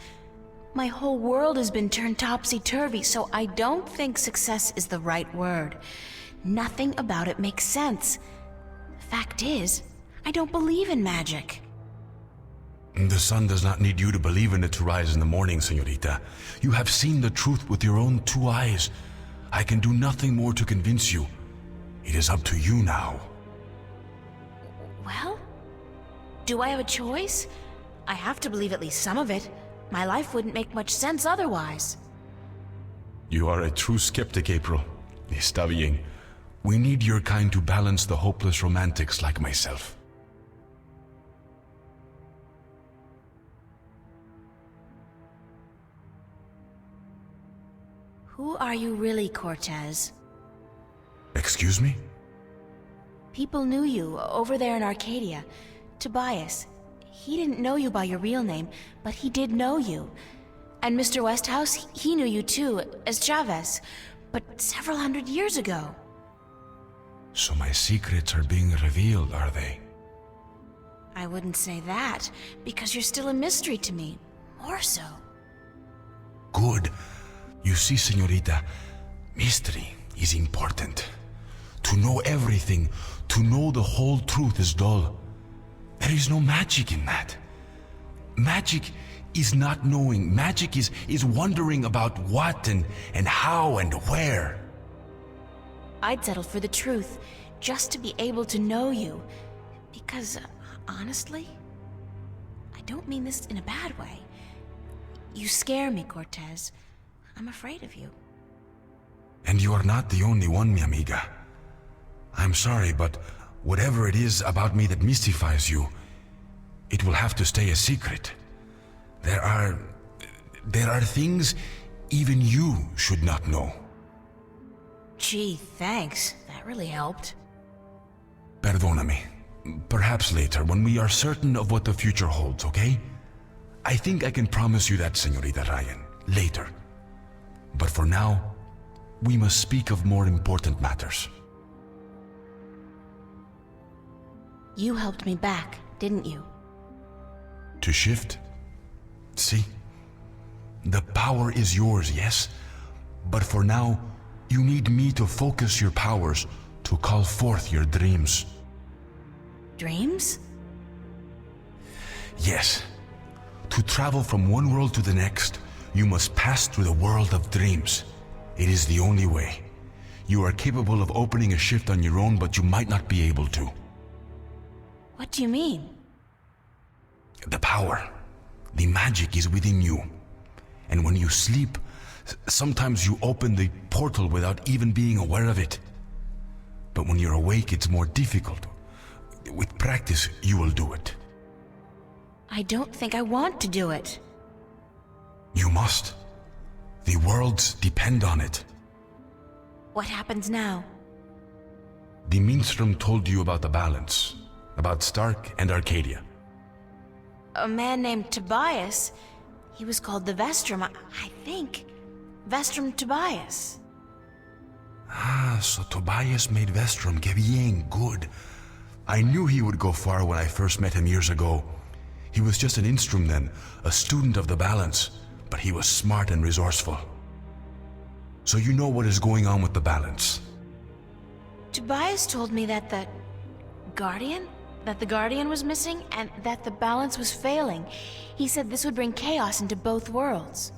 My whole world has been turned topsy-turvy, so I don't think success is the right word. Nothing about it makes sense. The fact is, I don't believe in magic. The sun does not need you to believe in it to rise in the morning, señorita. You have seen the truth with your own 2 eyes. I can do nothing more to convince you. It is up to you now. Well, do I have a choice? I have to believe at least some of it. My life wouldn't make much sense otherwise. You are a true skeptic, April. Está bien. We need your kind to balance the hopeless romantics like myself. Who are you really, Cortez? Excuse me? People knew you over there in Arcadia. Tobias. He didn't know you by your real name, but he did know you. And Mr. Westhouse, he knew you too, as Chavez, but several hundred years ago. So my secrets are being revealed, are they? I wouldn't say that, because you're still a mystery to me. More so. Good. You see, señorita, mystery is important. To know everything, to know the whole truth is dull. There is no magic in that. Magic is not knowing. Magic is wondering about what and how and where. I'd settle for the truth, just to be able to know you. Because, honestly, I don't mean this in a bad way. You scare me, Cortez. I'm afraid of you. And you are not the only one, mi amiga. I'm sorry, but whatever it is about me that mystifies you, it will have to stay a secret. There are things even you should not know. Gee, thanks. That really helped. Perdóname. Perhaps later, when we are certain of what the future holds, okay? I think I can promise you that, Señorita Ryan. Later. But for now, we must speak of more important matters. You helped me back, didn't you? To shift? See? The power is yours, yes? But for now, you need me to focus your powers to call forth your dreams. Dreams? Yes. To travel from one world to the next, you must pass through the world of dreams. It is the only way. You are capable of opening a shift on your own, but you might not be able to. What do you mean? The power, the magic is within you. And when you sleep, sometimes you open the portal without even being aware of it. But when you're awake, it's more difficult. With practice, you will do it. I don't think I want to do it. You must. The worlds depend on it. What happens now? The Minstrom told you about the balance, about Stark and Arcadia. A man named Tobias. He was called the Vestrum, I think. Vestrum Tobias. Ah, so Tobias made Vestrum. Que bien, good. I knew he would go far when I first met him years ago. He was just an Instrum then, a student of the balance, but he was smart and resourceful. So you know what is going on with the balance. Tobias told me that the Guardian was missing and that the balance was failing. He said this would bring chaos into both worlds.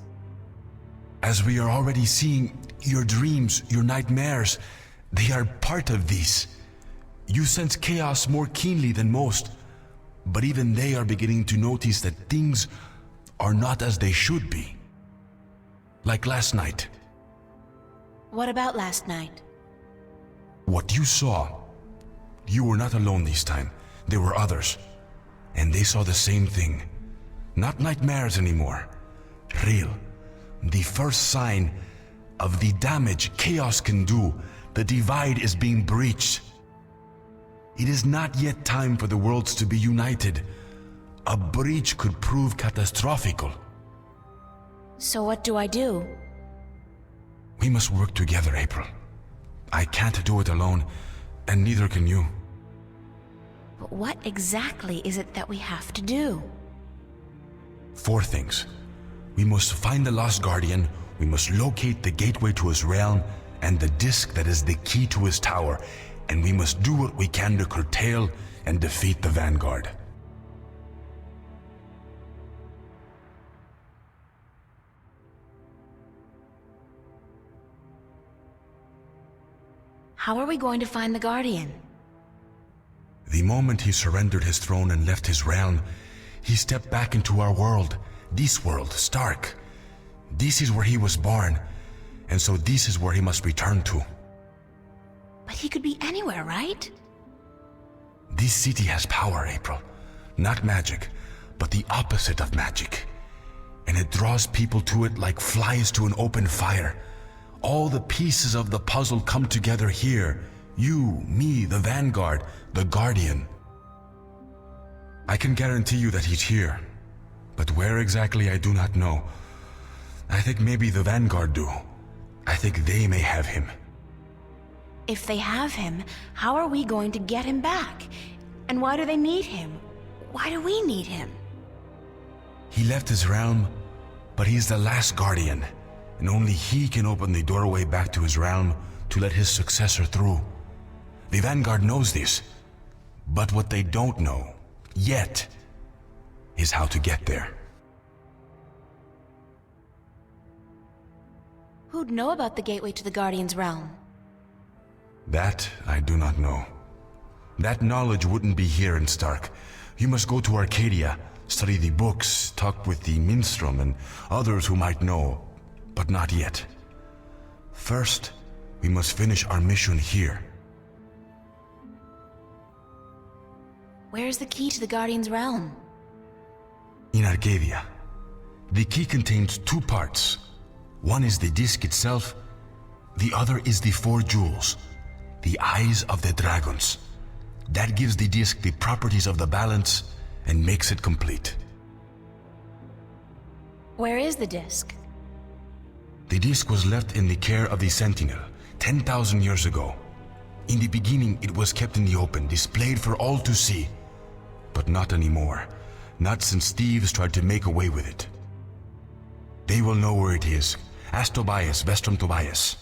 As we are already seeing, your dreams, your nightmares, they are part of these. You sense chaos more keenly than most, but even they are beginning to notice that things are not as they should be. Like last night. What about last night? What you saw, you were not alone this time. There were others, and they saw the same thing. Not nightmares anymore. Real. The first sign of the damage chaos can do. The divide is being breached. It is not yet time for the worlds to be united. A breach could prove catastrophical. So what do I do? We must work together, April. I can't do it alone, and neither can you. But what exactly is it that we have to do? 4 things. We must find the Lost Guardian, we must locate the gateway to his realm, and the disc that is the key to his tower, and we must do what we can to curtail and defeat the Vanguard. How are we going to find the Guardian? The moment he surrendered his throne and left his realm, he stepped back into our world. This world, Stark. This is where he was born, and so this is where he must return to. But he could be anywhere, right? This city has power, April. Not magic, but the opposite of magic. And it draws people to it like flies to an open fire. All the pieces of the puzzle come together here. You, me, the Vanguard, the Guardian. I can guarantee you that he's here. But where exactly I do not know. I think maybe the Vanguard do. I think they may have him. If they have him, how are we going to get him back? And why do they need him? Why do we need him? He left his realm, but he's the last Guardian. And only he can open the doorway back to his realm to let his successor through. The Vanguard knows this. But what they don't know, yet, is how to get there. Who'd know about the gateway to the Guardian's realm? That I do not know. That knowledge wouldn't be here in Stark. You must go to Arcadia, study the books, talk with the Minstrom and others who might know, but not yet. First, we must finish our mission here. Where's the key to the Guardian's realm? In Arcadia. The key contains two parts. One is the disc itself, the other is the 4 jewels, the eyes of the dragons. That gives the disc the properties of the balance and makes it complete. Where is the disc? The disc was left in the care of the Sentinel 10,000 years ago. In the beginning, it was kept in the open, displayed for all to see. But not anymore. Not since thieves tried to make away with it. They will know where it is. Ask Tobias, Vestrum Tobias.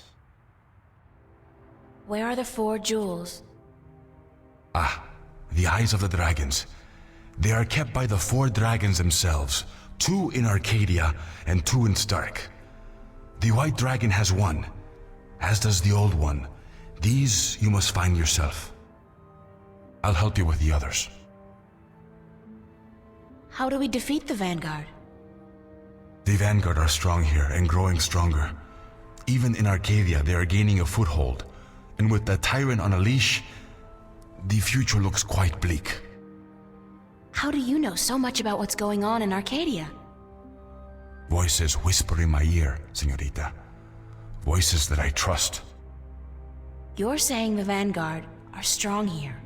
Where are the 4 jewels? Ah, the eyes of the dragons. They are kept by the 4 dragons themselves. 2 in Arcadia and 2 in Stark. The white dragon has 1, as does the old one. These you must find yourself. I'll help you with the others. How do we defeat the Vanguard? The Vanguard are strong here and growing stronger. Even in Arcadia, they are gaining a foothold. And with the Tyrant on a leash, the future looks quite bleak. How do you know so much about what's going on in Arcadia? Voices whisper in my ear, señorita. Voices that I trust. You're saying the Vanguard are strong here.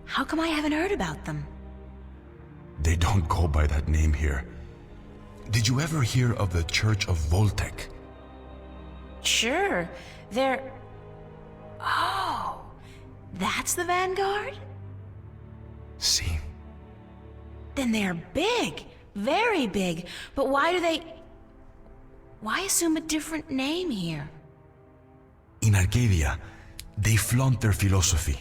How come I haven't heard about them? They don't go by that name here. Did you ever hear of the Church of Voltec? Sure, they're... Oh, that's the Vanguard? See? Then they're big, very big. But why do they... Why assume a different name here? In Arcadia, they flaunt their philosophy.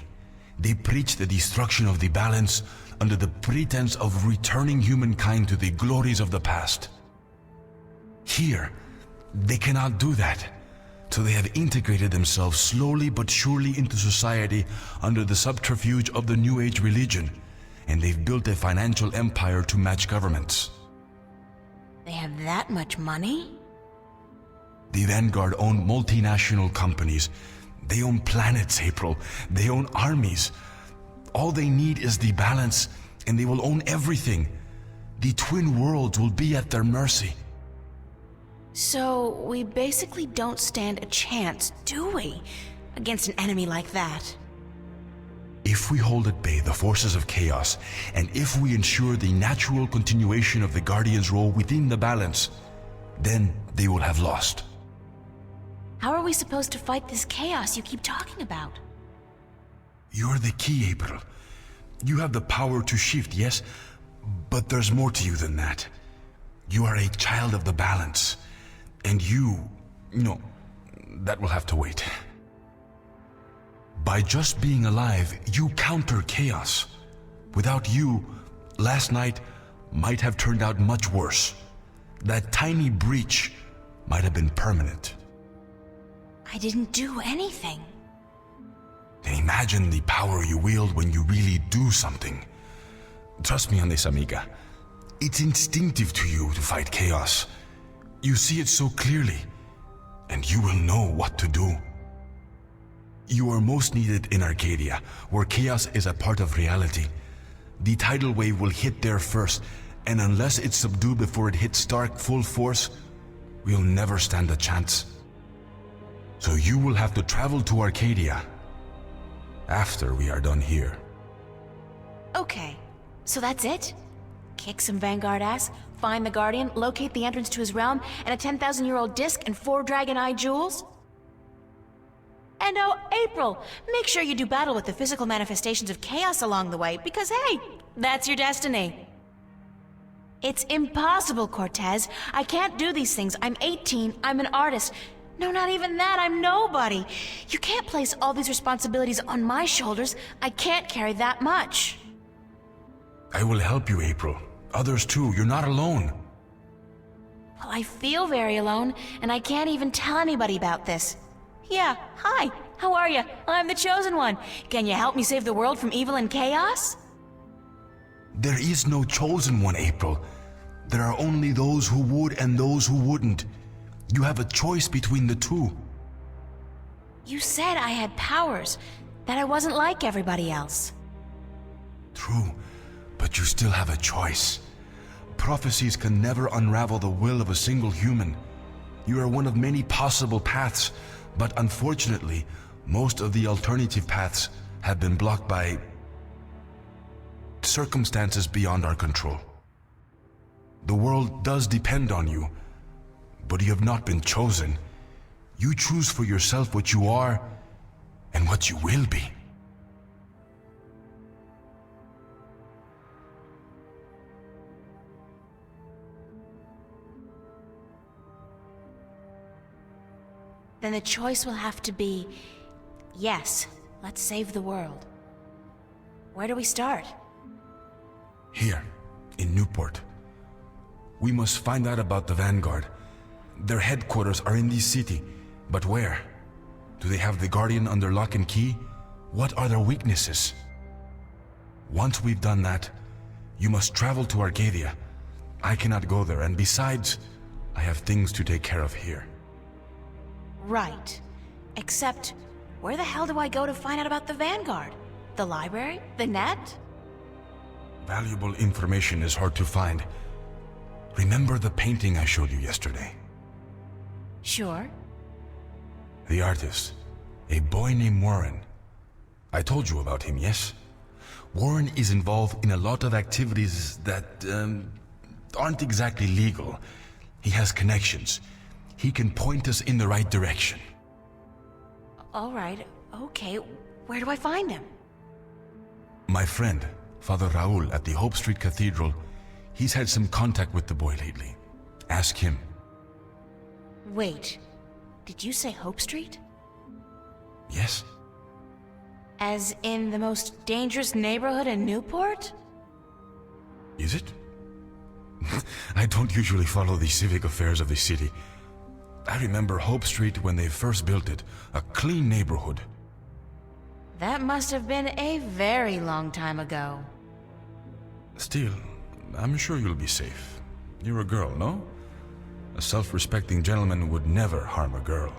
They preach the destruction of the balance under the pretense of returning humankind to the glories of the past. Here, they cannot do that, so they have integrated themselves slowly but surely into society under the subterfuge of the New Age religion, and they've built a financial empire to match governments. They have that much money? The Vanguard own multinational companies. They own planets, April. They own armies. All they need is the balance, and they will own everything. The twin worlds will be at their mercy. So, we basically don't stand a chance, do we? Against an enemy like that. If we hold at bay the forces of chaos, and if we ensure the natural continuation of the Guardian's role within the balance, then they will have lost. How are we supposed to fight this chaos you keep talking about? You're the key, April. You have the power to shift, yes? But there's more to you than that. You are a child of the balance. And no, that will have to wait. By just being alive, you counter chaos. Without you, last night might have turned out much worse. That tiny breach might have been permanent. I didn't do anything. Then imagine the power you wield when you really do something. Trust me on this, amiga. It's instinctive to you to fight chaos. You see it so clearly, and you will know what to do. You are most needed in Arcadia, where chaos is a part of reality. The tidal wave will hit there first, and unless it's subdued before it hits Stark full force, we'll never stand a chance. So you will have to travel to Arcadia after we are done here. Okay, so that's it? Kick some Vanguard ass, find the Guardian, locate the entrance to his realm, and a 10,000-year-old disc and 4 Dragon Eye jewels? And oh, April, make sure you do battle with the physical manifestations of chaos along the way, because hey, that's your destiny. It's impossible, Cortez. I can't do these things. I'm 18, I'm an artist. No, not even that, I'm nobody. You can't place all these responsibilities on my shoulders. I can't carry that much. I will help you, April. Others too, you're not alone. Well, I feel very alone, and I can't even tell anybody about this. Yeah, hi, how are you? I'm the Chosen One. Can you help me save the world from evil and chaos? There is no chosen one, April. There are only those who would and those who wouldn't. You have a choice between the two. You said I had powers, that I wasn't like everybody else. True, but you still have a choice. Prophecies can never unravel the will of a single human. You are one of many possible paths, but unfortunately, most of the alternative paths have been blocked by circumstances beyond our control. The world does depend on you, but you have not been chosen. You choose for yourself what you are and what you will be. Then the choice will have to be, yes, let's save the world. Where do we start? Here, in Newport. We must find out about the Vanguard. Their headquarters are in this city, but where? Do they have the Guardian under lock and key? What are their weaknesses? Once we've done that, you must travel to Arcadia. I cannot go there, and besides, I have things to take care of here. Right. Except, where the hell do I go to find out about the Vanguard? The library? The net? Valuable information is hard to find. Remember the painting I showed you yesterday? Sure. The artist, a boy named Warren. I told you about him, yes? Warren is involved in a lot of activities that aren't exactly legal. He has connections. He can point us in the right direction. All right, okay. Where do I find him? My friend, Father Raul at the Hope Street Cathedral, he's had some contact with the boy lately. Ask him. Wait, did you say Hope Street? Yes? As in the most dangerous neighborhood in Newport? Is it? I don't usually follow the civic affairs of the city. I remember Hope Street when they first built it, a clean neighborhood. That must have been a very long time ago. Still, I'm sure you'll be safe. You're a girl, no? A self-respecting gentleman would never harm a girl.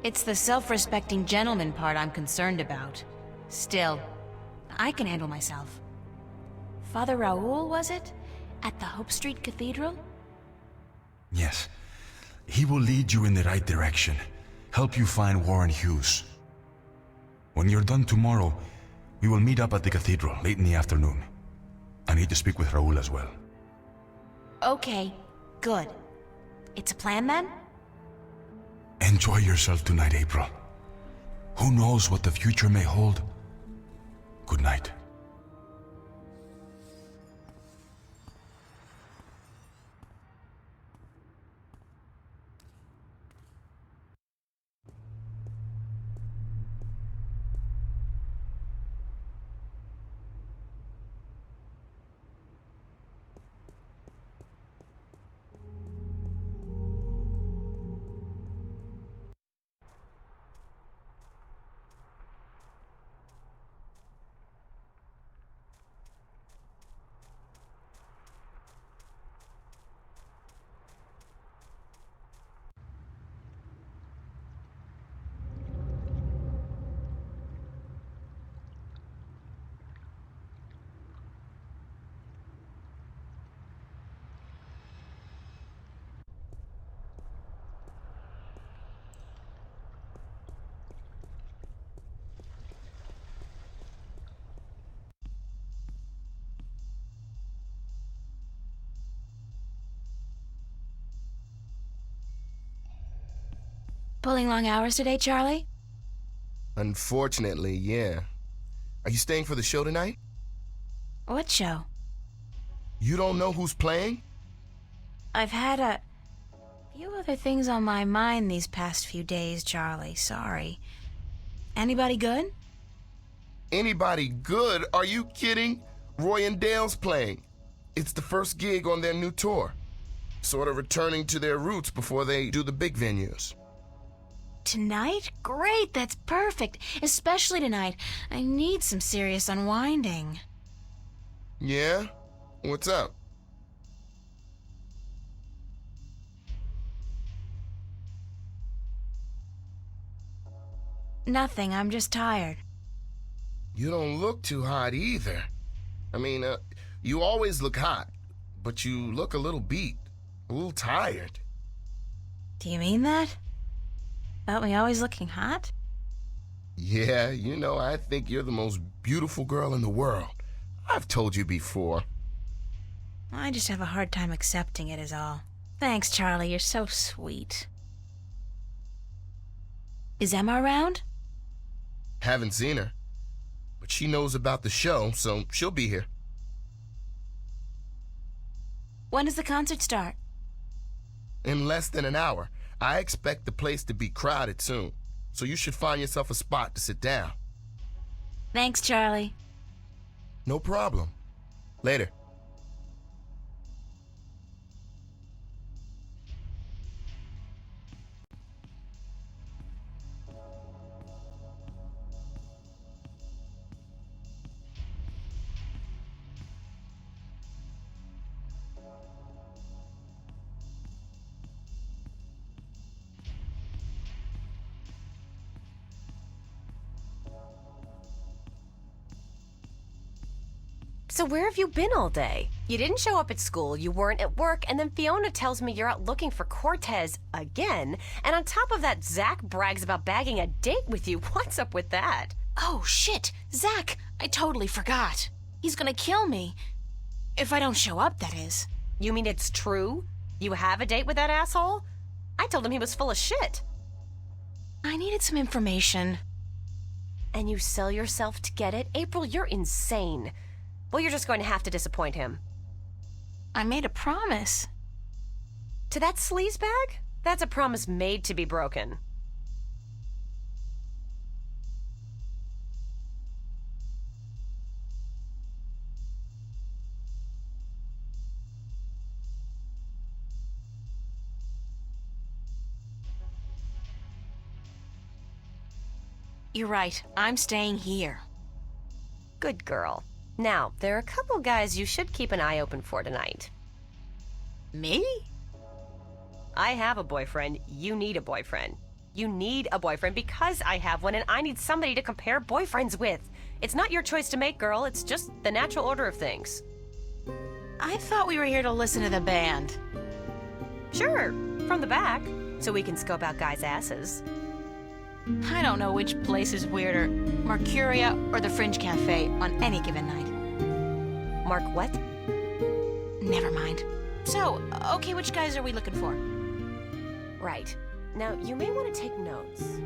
It's the self-respecting gentleman part I'm concerned about. Still, I can handle myself. Father Raul, was it? At the Hope Street Cathedral? Yes. He will lead you in the right direction, help you find Warren Hughes. When you're done tomorrow, we will meet up at the cathedral late in the afternoon. I need to speak with Raul as well. Okay, good. It's a plan then? Enjoy yourself tonight, April. Who knows what the future may hold? Good night. Pulling long hours today, Charlie? Unfortunately, yeah. Are you staying for the show tonight? What show? You don't know who's playing? I've had a few other things on my mind these past few days, Charlie. Sorry. Anybody good? Anybody good? Are you kidding? Roy and Dale's playing. It's the first gig on their new tour. Sort of returning to their roots before they do the big venues. Tonight? Great, that's perfect. Especially tonight. I need some serious unwinding. Yeah? What's up? Nothing, I'm just tired. You don't look too hot either. I mean, you always look hot, but you look a little beat, a little tired. Do you mean that? About me always looking hot? Yeah, you know, I think you're the most beautiful girl in the world. I've told you before. I just have a hard time accepting it is all. Thanks, Charlie, you're so sweet. Is Emma around? Haven't seen her. But she knows about the show, so she'll be here. When does the concert start? In less than an hour. I expect the place to be crowded soon, so you should find yourself a spot to sit down. Thanks, Charlie. No problem. Later. So where have you been all day? You didn't show up at school, you weren't at work, and then Fiona tells me you're out looking for Cortez again. And on top of that, Zach brags about bagging a date with you. What's up with that? Oh, shit! Zach! I totally forgot. He's gonna kill me. If I don't show up, that is. You mean it's true? You have a date with that asshole? I told him he was full of shit. I needed some information. And you sell yourself to get it? April, you're insane. Well, you're just going to have to disappoint him. I made a promise. To that sleazebag? That's a promise made to be broken. You're right. I'm staying here. Good girl. Now, there are a couple guys you should keep an eye open for tonight. Me? I have a boyfriend. You need a boyfriend. You need a boyfriend because I have one and I need somebody to compare boyfriends with. It's not your choice to make, girl. It's just the natural order of things. I thought we were here to listen to the band. Sure, from the back, so we can scope out guys' asses. I don't know which place is weirder, Mercuria or the Fringe Cafe on any given night. Mark what? Never mind. So, okay, which guys are we looking for? Right. Now, you may want to take notes.